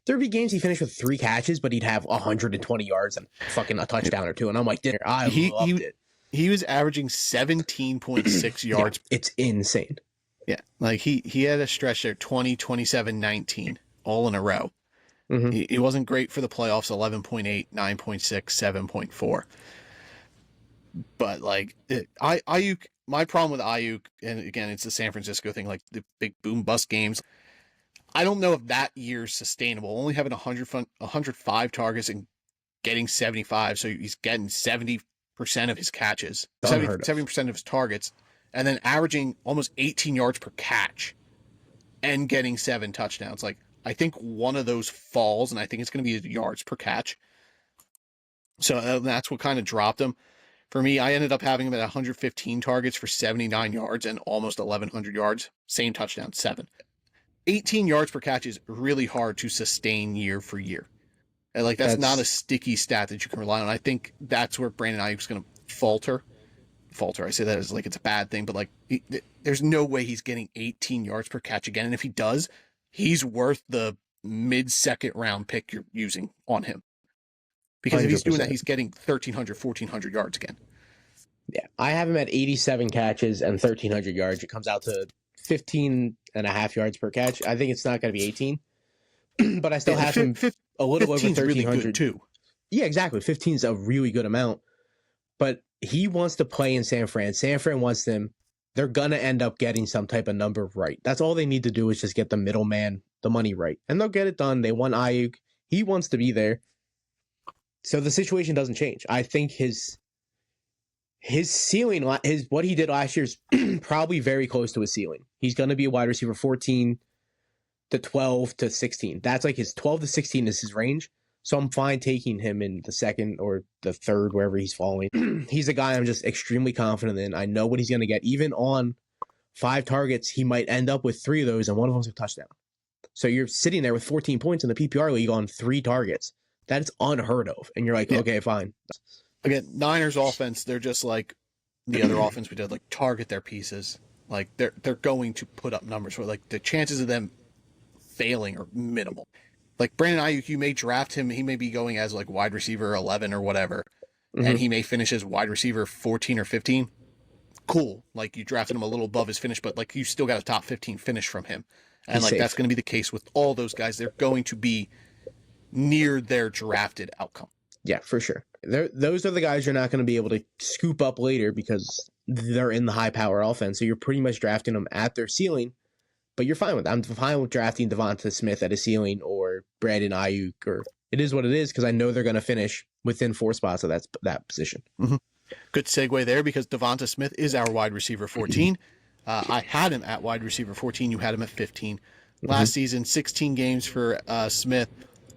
there'd be games he finished with 3 catches, but he'd have 120 yards and fucking a touchdown or 2. And I'm like, dinner, I loved it. He was averaging 17.6 yards. Yeah, it's insane. Yeah. Like he had a stretch there, 20, 27, 19, all in a row. Mhm. He wasn't great for the playoffs, 11.8, 9.6, 7.4. But like Ayuk, my problem with Ayuk, and again, it's the San Francisco thing, like the big boom bust games. I don't know if that year's sustainable. Only having 105 targets and getting 75, so he's getting 70% of his catches, Unheard of. 70% of his targets, and then averaging almost 18 yards per catch and getting 7 touchdowns. Like, I think one of those falls, and I think it's going to be yards per catch. So that's what kind of dropped him. For me, I ended up having him at 115 targets for 79 yards and almost 1,100 yards. Same touchdown, 7. 18 yards per catch is really hard to sustain year for year. And like that's not a sticky stat that you can rely on. I think that's where Brandon Ayuk's going to falter. I say that as like it's a bad thing, but like there's no way he's getting 18 yards per catch again. And if he does, he's worth the mid-second round pick you're using on him. Because if he's doing that, 100%. he's getting 1,300, 1,400 yards again. Yeah, I have him at 87 catches and 1,300 yards. It comes out to 15 and a half yards per catch. I think it's not going to be 18, but I still have him a little over 15's really 1,300 good too. Yeah, exactly. 15 is a really good amount, but he wants to play in San Fran. San Fran wants them. They're going to end up getting some type of number right. That's all they need to do is just get the middleman, the money right, and they'll get it done. They want Ayuk. He wants to be there. So the situation doesn't change. I think his ceiling, what he did last year is probably very close to his ceiling. He's going to be a wide receiver 14 to 12 to 16. That's like his 12 to 16 is his range. So I'm fine taking him in the second or the third, wherever he's falling. He's a guy I'm just extremely confident in. I know what he's going to get. Even on 5 targets, he might end up with 3 of those, and one of them's a touchdown. So you're sitting there with 14 points in the PPR league on 3 targets. That's unheard of. And you're like, okay, fine. Again, Niners offense, they're just like the other offense we did, like target their pieces. Like they're going to put up numbers where like the chances of them failing are minimal. Like Brandon Ayuk, you may draft him, he may be going as like wide receiver 11 or whatever, and he may finish as wide receiver 14 or 15. Cool. Like you drafted him a little above his finish, but like you still got a top 15 finish from him. And He's like safe. that's going to be the case with all those guys. They're going to be near their drafted outcome. Yeah, for sure. Those are the guys you're not going to be able to scoop up later because they're in the high power offense. So you're pretty much drafting them at their ceiling, but you're fine with it. I'm fine with drafting Devonta Smith at a ceiling or Brandon Ayuk, or it is what it is because I know they're going to finish within 4 spots of that position. Good segue there because Devonta Smith is our wide receiver 14. I had him at wide receiver 14. You had him at 15. Last season, 16 games for Smith,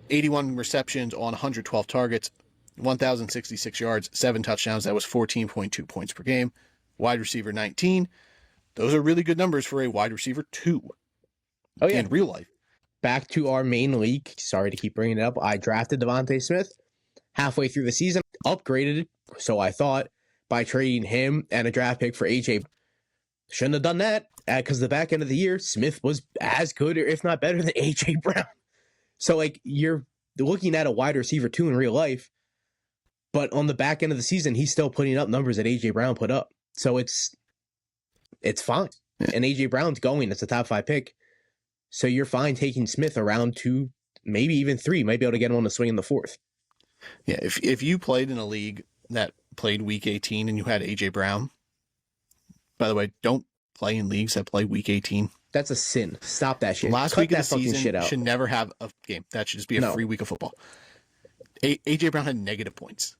81 receptions on 112 targets, 1,066 yards, 7 touchdowns. That was 14.2 points per game. Wide receiver 19. those are really good numbers for a wide receiver 2 Oh, yeah. in real life. Back to our main league. Sorry to keep bringing it up. I drafted Devontae Smith halfway through the season, upgraded, so I thought, by trading him and a draft pick for AJ. Shouldn't have done that because the back end of the year, Smith was as good, or if not better, than AJ Brown. So, like, you're looking at a wide receiver 2 in real life, but on the back end of the season, he's still putting up numbers that AJ Brown put up. So it's fine. Yeah. And AJ Brown's going. It's a top 5 pick. So you're fine taking Smith around 2, maybe even 3. Might be able to get him on the swing in the 4th. Yeah, if you played in a league that played week 18 and you had AJ Brown, by the way, don't play in leagues that play week 18. That's a sin. Stop that shit. Last Cut week of that the fucking shit season out. should never have a game. That should just be a free week of football. AJ Brown had negative points.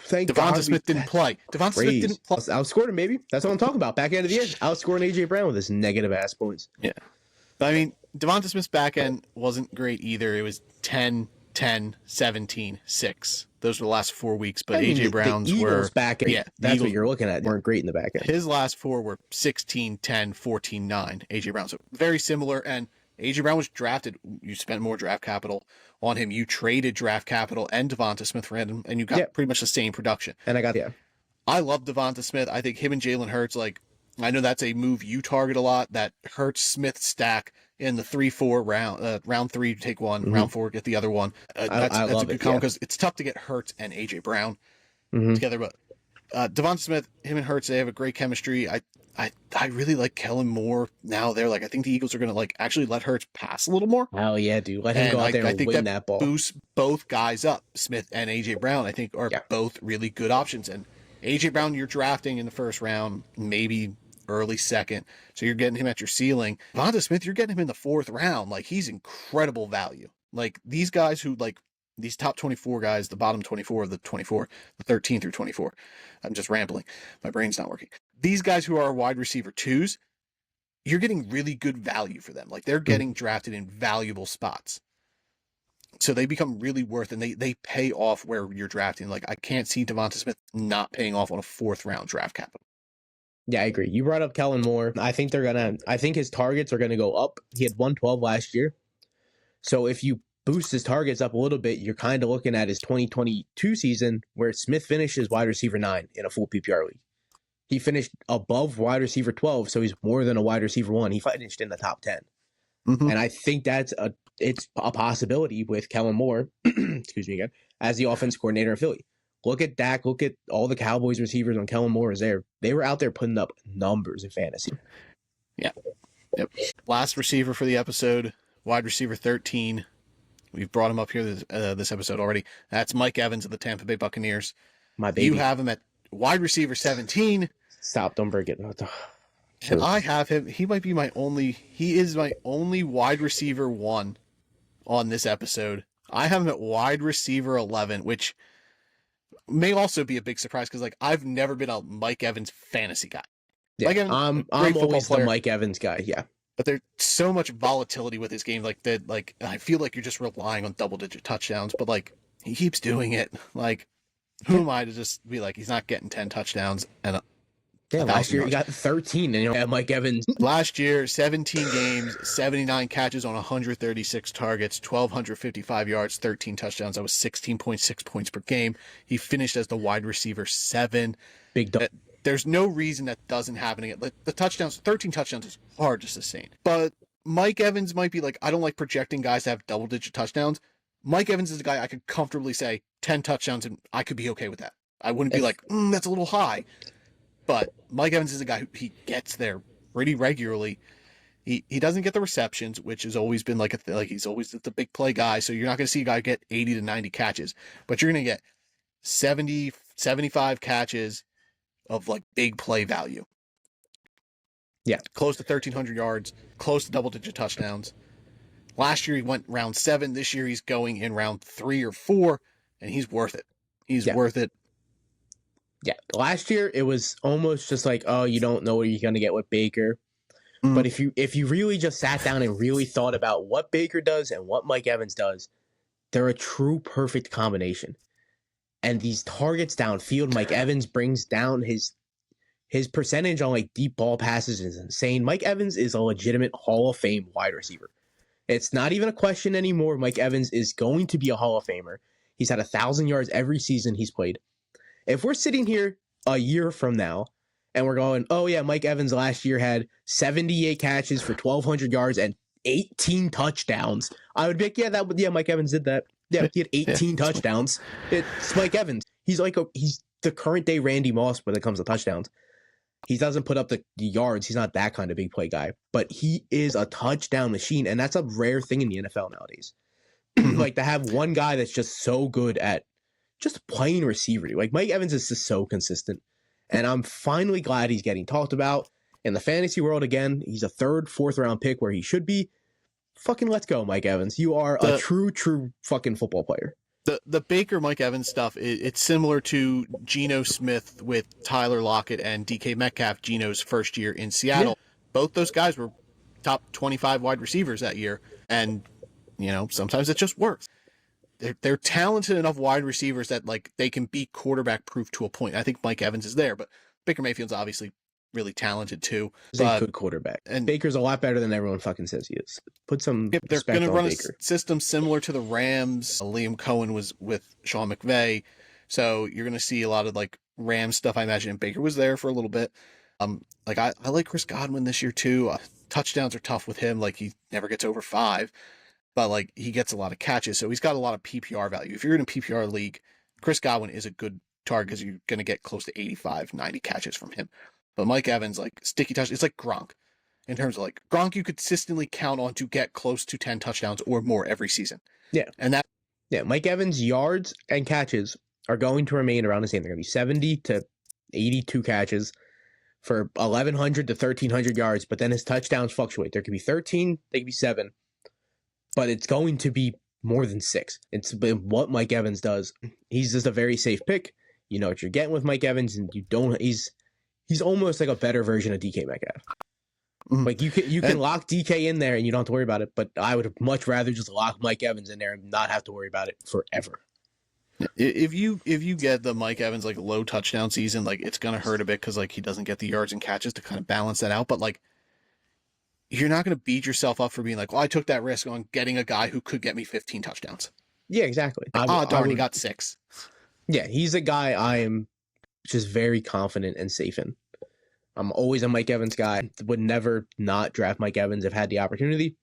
Thank Devonta God Smith didn't play. Devonta Smith didn't play. Outscored him, baby. That's what I'm talking about. Back end of the year, outscoring AJ Brown with his negative ass points. Yeah. But I mean, Devonta Smith's back end wasn't great either. It was 10, 10, 17, 6. Those were the last 4 weeks, but AJ Brown's the Eagles were back end. Yeah, that's Eagles, what you're looking at. Weren't great in the back end. His last 4 were 16, 10, 14, 9. AJ Brown. So very similar. And AJ Brown was drafted. You spent more draft capital on him. You traded draft capital and Devonta Smith for him, and you got pretty much the same production. And I love Devonta Smith. I think him and Jalen Hurts, like, I know that's a move you target a lot, that Hurts Smith stack in the 3-4 round, round 3 take one, round 4 get the other one. That's a good combo because it's tough to get Hurts and AJ Brown together. But Devonta Smith, him and Hurts, they have a great chemistry. I really like Kellen Moore now. They're like, I think the Eagles are going to like actually let Hurts pass a little more. Hell yeah, dude. Let him go out there and win that ball. Boosts both guys up. Smith and AJ Brown, I think, are both really good options. And AJ Brown, you're drafting in the first round, maybe early second. So you're getting him at your ceiling. Devonta Smith, you're getting him in the 4th round. Like, he's incredible value. Like, these guys who, like, these top 24 guys, the bottom 24 of the 24, the 13 through 24. I'm just rambling. My brain's not working. These guys who are wide receiver 2s, you're getting really good value for them. Like, they're getting drafted in valuable spots. So they become really worth, and they pay off where you're drafting. Like, I can't see Devonta Smith not paying off on a 4th round draft capital. Yeah, I agree. You brought up Kellen Moore. I think his targets are gonna go up. He had 112 last year. So if you boost his targets up a little bit, you're kind of looking at his 2022 season where Smith finished as wide receiver 9 in a full PPR league. He finished above wide receiver 12, so he's more than a wide receiver 1. He finished in the top 10. And I think it's a possibility with Kellen Moore, excuse me again, as the offense coordinator in Philly. Look at Dak. Look at all the Cowboys receivers when Kellen Moore was there. They were out there putting up numbers in fantasy. Yeah. Yep. Last receiver for the episode, wide receiver 13. We've brought him up here this episode already. That's Mike Evans of the Tampa Bay Buccaneers. My baby. You have him at wide receiver 17. Stop. Don't break it. And I have him. He is my only wide receiver 1 on this episode. I have him at wide receiver 11, which may also be a big surprise because, like, I've never been a Mike Evans fantasy guy. Yeah, Mike Evans, I'm always the Mike Evans guy. Yeah, but there's so much volatility with his game. Like that, like I feel like you're just relying on double-digit touchdowns, but like he keeps doing it. Like, who am I to just be like he's not getting 10 touchdowns and last year he got 13, and Mike Evans. Last year, 17 games, 79 catches on 136 targets, 1,255 yards, 13 touchdowns. That was 16.6 points per game. He finished as the wide receiver 7. Big dog. There's no reason that doesn't happen again. Like, the touchdowns, 13 touchdowns is hard to sustain. But Mike Evans might be like, I don't like projecting guys to have double-digit touchdowns. Mike Evans is a guy I could comfortably say 10 touchdowns, and I could be okay with that. I wouldn't be like, that's a little high. But Mike Evans is a guy who he gets there pretty regularly. He doesn't get the receptions, which has always been like he's always the big play guy. So you're not going to see a guy get 80 to 90 catches, but you're going to get 70, 75 catches of like big play value. Yeah. Close to 1,300 yards, close to double-digit touchdowns. Last year he went round 7. This year he's going in round 3 or 4, and he's worth it. He's worth it. Yeah, last year it was almost just like, oh, you don't know what you're gonna get with Baker. But if you really just sat down and really thought about what Baker does and what Mike Evans does, they're a true perfect combination. And these targets downfield, Mike Evans brings down his His percentage on like deep ball passes is insane. Mike Evans is a legitimate Hall of Fame wide receiver. It's not even a question anymore. Mike Evans is going to be a Hall of Famer. He's had 1,000 yards every season he's played. If we're sitting here a year from now and we're going, oh yeah, Mike Evans last year had 78 catches for 1,200 yards and 18 touchdowns, I would be like, yeah, Mike Evans did that. Yeah, he had 18 touchdowns. It's Mike Evans. He's the current day Randy Moss when it comes to touchdowns. He doesn't put up the yards. He's not that kind of big play guy, but he is a touchdown machine, and that's a rare thing in the NFL nowadays. Like to have one guy that's just so good at just playing receiver. Like Mike Evans is just so consistent, and I'm finally glad he's getting talked about in the fantasy world again. He's a 3rd, 4th round pick where he should be. Fucking let's go, Mike Evans. You are a true fucking football player. The Baker Mike Evans stuff, it's similar to Geno Smith with Tyler Lockett and DK Metcalf, Geno's first year in Seattle. Yeah. Both those guys were top 25 wide receivers that year. And, sometimes it just works. They're talented enough wide receivers that like they can be quarterback proof to a point. I think Mike Evans is there, but Baker Mayfield's obviously really talented too. He's a good quarterback. And Baker's a lot better than everyone fucking says he is. Put some they're respect gonna on run Baker. A system similar to the Rams. Liam Cohen was with Sean McVay. So you're gonna see a lot of like Rams stuff, I imagine. And Baker was there for a little bit. I like Chris Godwin this year too. Touchdowns are tough with him. Like he never gets over 5. But like he gets a lot of catches. So he's got a lot of PPR value. If you're in a PPR league, Chris Godwin is a good target because you're gonna get close to 85, 90 catches from him. But Mike Evans, like sticky touch, it's like Gronk. In terms of like Gronk, you consistently count on to get close to 10 touchdowns or more every season. Yeah. Mike Evans' yards and catches are going to remain around the same. They're going to be 70 to 82 catches for 1,100 to 1,300 yards, but then his touchdowns fluctuate. There could be 13, they could be 7, but it's going to be more than 6. It's been what Mike Evans does. He's just a very safe pick. You know what you're getting with Mike Evans, and he's almost like a better version of DK Metcalf. Mm-hmm. Like you can lock DK in there and you don't have to worry about it, but I would much rather just lock Mike Evans in there and not have to worry about it forever. If you get the Mike Evans like low touchdown season, like it's gonna hurt a bit because like he doesn't get the yards and catches to kind of balance that out. But like you're not gonna beat yourself up for being like, well, I took that risk on getting a guy who could get me 15 touchdowns. Yeah, exactly. Darn, he got 6. Yeah, he's a guy I am just very confident and safe in. I'm always a Mike Evans guy. Would never not draft Mike Evans if I had the opportunity.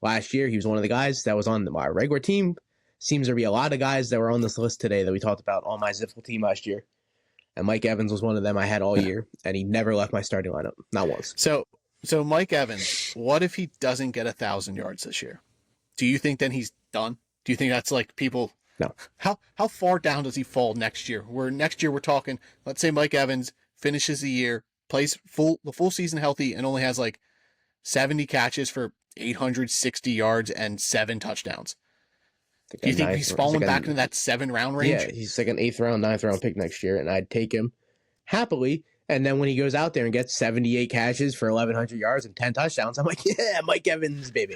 Last year, he was one of the guys that was on my regular team. Seems to be a lot of guys that were on this list today that we talked about on my Ziffle team last year. And Mike Evans was one of them I had all year, and he never left my starting lineup. Not once. So Mike Evans, what if he doesn't get 1,000 yards this year? Do you think then he's done? Do you think that's like people... No. How far down does he fall next year? Next year we're talking, let's say Mike Evans finishes the year, plays the full season healthy, and only has like 70 catches for 860 yards and 7 touchdowns. Do you think he's falling back into that 7-round range? Yeah, he's like an 8th round, 9th round pick next year, and I'd take him happily. And then when he goes out there and gets 78 catches for 1,100 yards and 10 touchdowns, I'm like, yeah, Mike Evans, baby.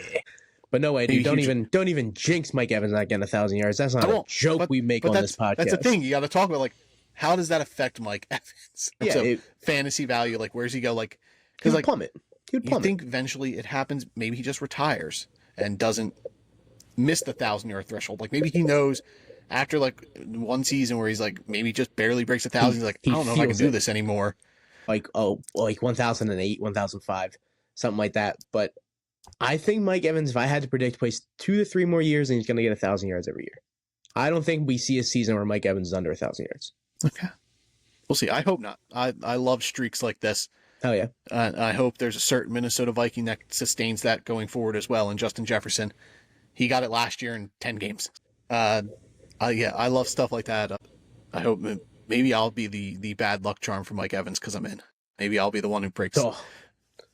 But no way, dude, don't even jinx Mike Evans not getting 1,000 yards. That's not a joke we make on this podcast. That's the thing. You got to talk about like how does that affect Mike Evans? Yeah, fantasy value. Like where's he go? Like because like plummet. You think eventually it happens? Maybe he just retires and doesn't miss the 1,000-yard threshold. Like maybe he knows after like one season where he's like maybe just barely breaks 1,000. He's like, I don't know if I can do this anymore. Like 1,008, 1,005, something like that. But I think Mike Evans, if I had to predict, plays 2 to 3 more years and he's going to get 1,000 yards every year. I don't think we see a season where Mike Evans is under 1,000 yards. Okay. We'll see. I hope not. I love streaks like this. Hell yeah. I hope there's a certain Minnesota Viking that sustains that going forward as well. And Justin Jefferson, he got it last year in 10 games. I love stuff like that. I hope maybe I'll be the bad luck charm for Mike Evans because I'm in. Maybe I'll be the one who breaks. Oh.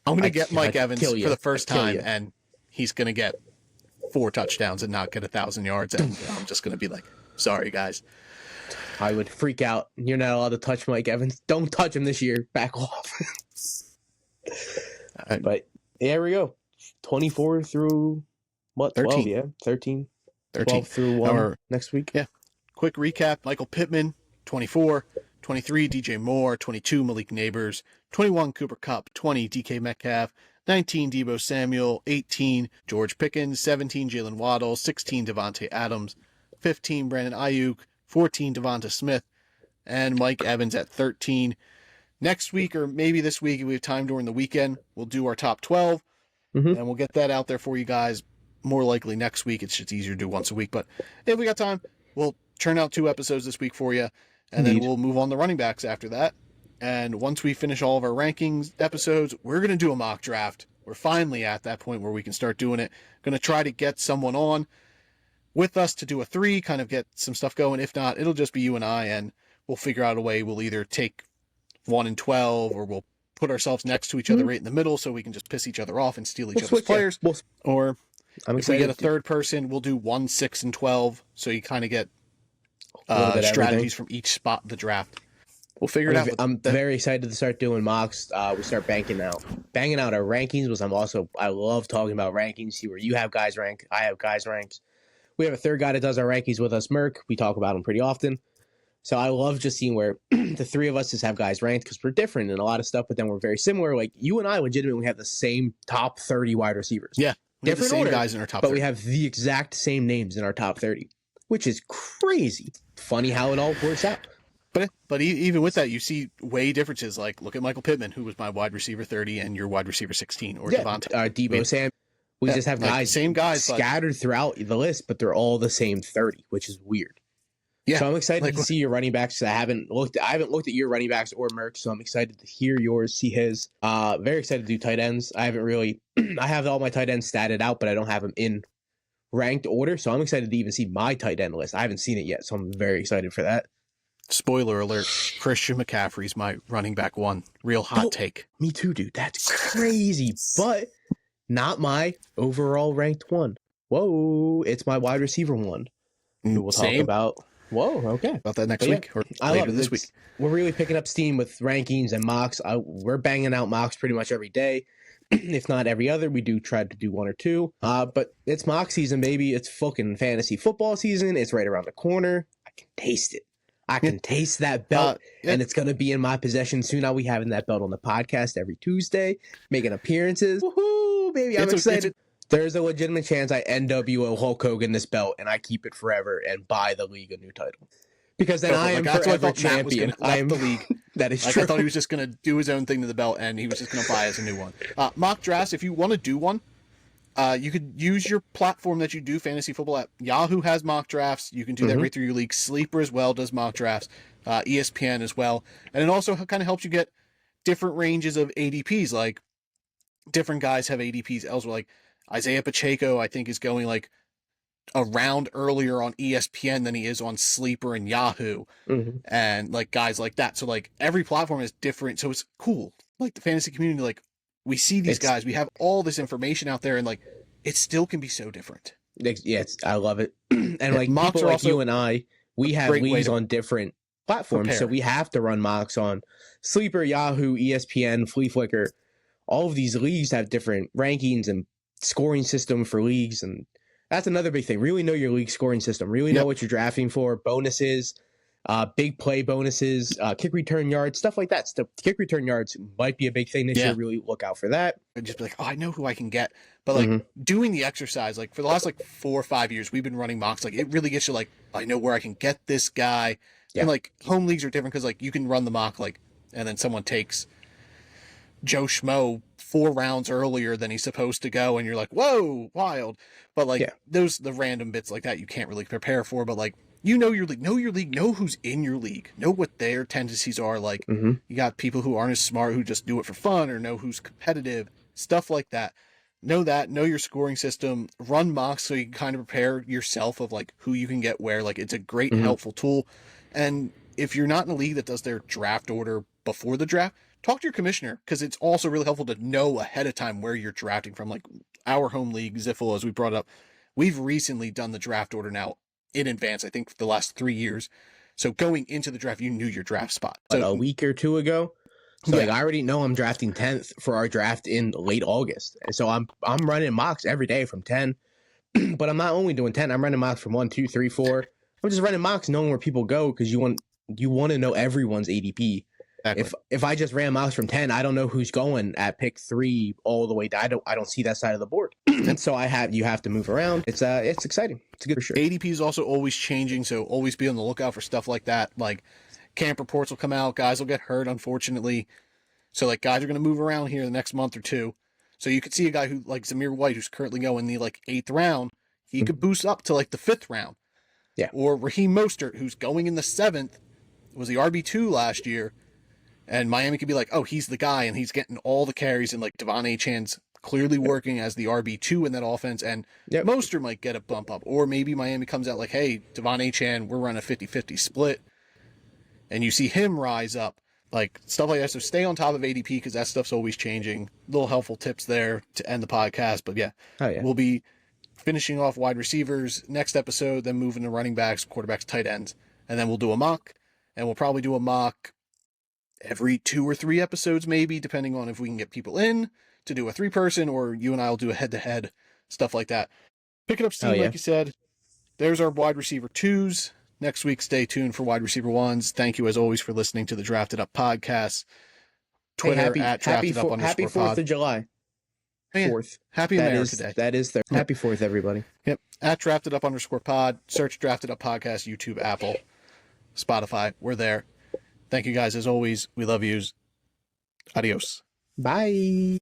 I'm going to get Mike Evans for the first time, and he's going to get 4 touchdowns and not get 1,000 yards, and I'm just going to be like, sorry, guys. I would freak out. You're not allowed to touch Mike Evans. Don't touch him this year. Back off. But there we go. 24 through, 12, 13. yeah? 13. 12 through 1 next week. Yeah. Quick recap. Michael Pittman, 24. 23, DJ Moore. 22, Malik Neighbors. 21, Cooper Kupp. 20, DK Metcalf. 19, Deebo Samuel. 18, George Pickens. 17, Jalen Waddle. 16, Devontae Adams. 15, Brandon Ayuk. 14, Devonta Smith. And Mike Evans at 13. Next week, or maybe this week, if we have time during the weekend, we'll do our top 12. And we'll get that out there for you guys. More likely next week. It's just easier to do once a week. But if we got time, we'll churn out 2 episodes this week for you. And then we'll move on to running backs after that. And once we finish all of our rankings episodes, we're going to do a mock draft. We're finally at that point where we can start doing it. Going to try to get someone on with us to do a 3, kind of get some stuff going. If not, it'll just be you and I, and we'll figure out a way. We'll either take 1 and 12, or we'll put ourselves next to each other right in the middle so we can just piss each other off and steal each other's players. Or if we get a third person, we'll do 1, 6, and 12. So you kind of get strategies from each spot in the draft. We'll figure it out. I'm very excited to start doing mocks. We start banging out our rankings, because I love talking about rankings. See where you have guys ranked, I have guys ranked. We have a third guy that does our rankings with us, Merc. We talk about him pretty often. So I love just seeing where the 3 of us just have guys ranked, because we're different in a lot of stuff, but then we're very similar. Like, you and I legitimately have the same top 30 wide receivers. Yeah. Different same order, guys in our top but 30. we have the exact same names in our top 30, which is crazy. Funny how it all works out. But even with that, you see way differences. Like, look at Michael Pittman, who was my wide receiver 30 and your wide receiver 16, or Devontae. Deebo Sam. We just have guys, same guys, scattered throughout the list, but they're all the same 30, which is weird. Yeah. So I'm excited to see your running backs. I haven't looked at your running backs or Merc, so I'm excited to hear yours, see his. Very excited to do tight ends. I haven't really. I have all my tight ends statted out, but I don't have them in ranked order. So I'm excited to even see my tight end list. I haven't seen it yet, so I'm very excited for that. Spoiler alert: Christian McCaffrey's my running back 1. Real hot take. Me too, dude. That's crazy, but not my overall ranked 1. Whoa, it's my wide receiver 1. Who we'll talk about. Whoa, okay. About that next week or later this week. We're really picking up steam with rankings and mocks. We're banging out mocks pretty much every day. If not every other, we do try to do 1 or 2. But it's mock season, baby. It's fucking fantasy football season. It's right around the corner. I can taste it. I can taste that belt, and it's going to be in my possession soon. I'll be having that belt on the podcast every Tuesday, making appearances. Woohoo, baby. I'm excited. There's a legitimate chance I NWO Hulk Hogan this belt, and I keep it forever and buy the league a new title. Because then I am forever champion. I am the league. That is true. I thought he was just going to do his own thing to the belt, and he was just going to buy us a new one. Mock drafts, if you want to do one, you could use your platform that you do fantasy football at. Yahoo has mock drafts. You can do that right through your league. Sleeper as well does mock drafts. ESPN as well. And it also kind of helps you get different ranges of ADPs. Like, different guys have ADPs elsewhere. Like, Isaiah Pacheco, I think, is going like a round earlier on ESPN than he is on Sleeper and Yahoo. And like guys like that. So like every platform is different. So it's cool. Like the fantasy community, like we see these guys, we have all this information out there, and like it still can be so different. Yes, I love it. And like people like you and I, we have leagues on different platforms. So we have to run mocks on Sleeper, Yahoo, ESPN, Flea Flicker. All of these leagues have different rankings and scoring system for leagues, and that's another big thing. Really know your league scoring system. Really know what you're drafting for. Bonuses, big play bonuses, kick return yards, stuff like that. Kick return yards might be a big thing this year. Really look out for that. And just be like, oh, I know who I can get. But like doing the exercise, like for the last like 4 or 5 years, we've been running mocks. Like it really gets you like, I know where I can get this guy. And like home leagues are different because like you can run the mock like, and then someone takes Joe Schmo 4 rounds earlier than he's supposed to go, and you're like, whoa, wild. But like the random bits like that you can't really prepare for. But like you know your league, know who's in your league, know what their tendencies are. Like you got people who aren't as smart who just do it for fun, or know who's competitive, stuff like that. Know your scoring system, run mocks so you can kind of prepare yourself of like who you can get where. Like it's a great helpful tool. And if you're not in a league that does their draft order before the draft, talk to your commissioner, because it's also really helpful to know ahead of time where you're drafting from. Like our home league, Ziffle, as we brought up, we've recently done the draft order now in advance, I think for the last 3 years. So going into the draft, you knew your draft spot. So a week or 2 ago. So like I already know I'm drafting 10th for our draft in late August. And so I'm running mocks every day from 10. But I'm not only doing 10, I'm running mocks from 1, 2, 3, 4. I'm just running mocks knowing where people go, because you want you want to know everyone's ADP. Exactly. If I just ran mocks from 10, I don't know who's going at pick 3 all the way down. I don't see that side of the board. And so you have to move around. It's exciting. It's good for sure. ADP is also always changing, so always be on the lookout for stuff like that. Like camp reports will come out, guys will get hurt, unfortunately. So like guys are going to move around here the next month or two. So you could see a guy who like Zamir White, who's currently going the like 8th round, he could boost up to like the 5th round. Yeah. Or Raheem Mostert, who's going in the 7th, was the RB2 last year. And Miami could be like, oh, he's the guy, and he's getting all the carries, and like Devon Achan's clearly working as the RB2 in that offense, and Mostert might get a bump up. Or maybe Miami comes out like, hey, Devon Achan, we're running a 50-50 split, and you see him rise up. Like, stuff like that. So stay on top of ADP, because that stuff's always changing. Little helpful tips there to end the podcast. But yeah, we'll be finishing off wide receivers next episode, then moving to running backs, quarterbacks, tight ends. And then we'll do a mock, and we'll probably do a mock every 2 or 3 episodes, maybe, depending on if we can get people in to do a 3-person, or you and I will do a head-to-head, stuff like that. Pick it up steam, like you said. There's our wide receiver 2s. Next week, stay tuned for wide receiver 1s. Thank you, as always, for listening to the Drafted Up podcast. Twitter at Drafted Up _ Happy 4th of July. 4th. Happy America Day. That is there. Happy 4th, everybody. Yep. At Drafted Up _ pod. Search Drafted Up podcast, YouTube, Apple, Spotify. We're there. Thank you guys, as always. We love yous. Adios. Bye.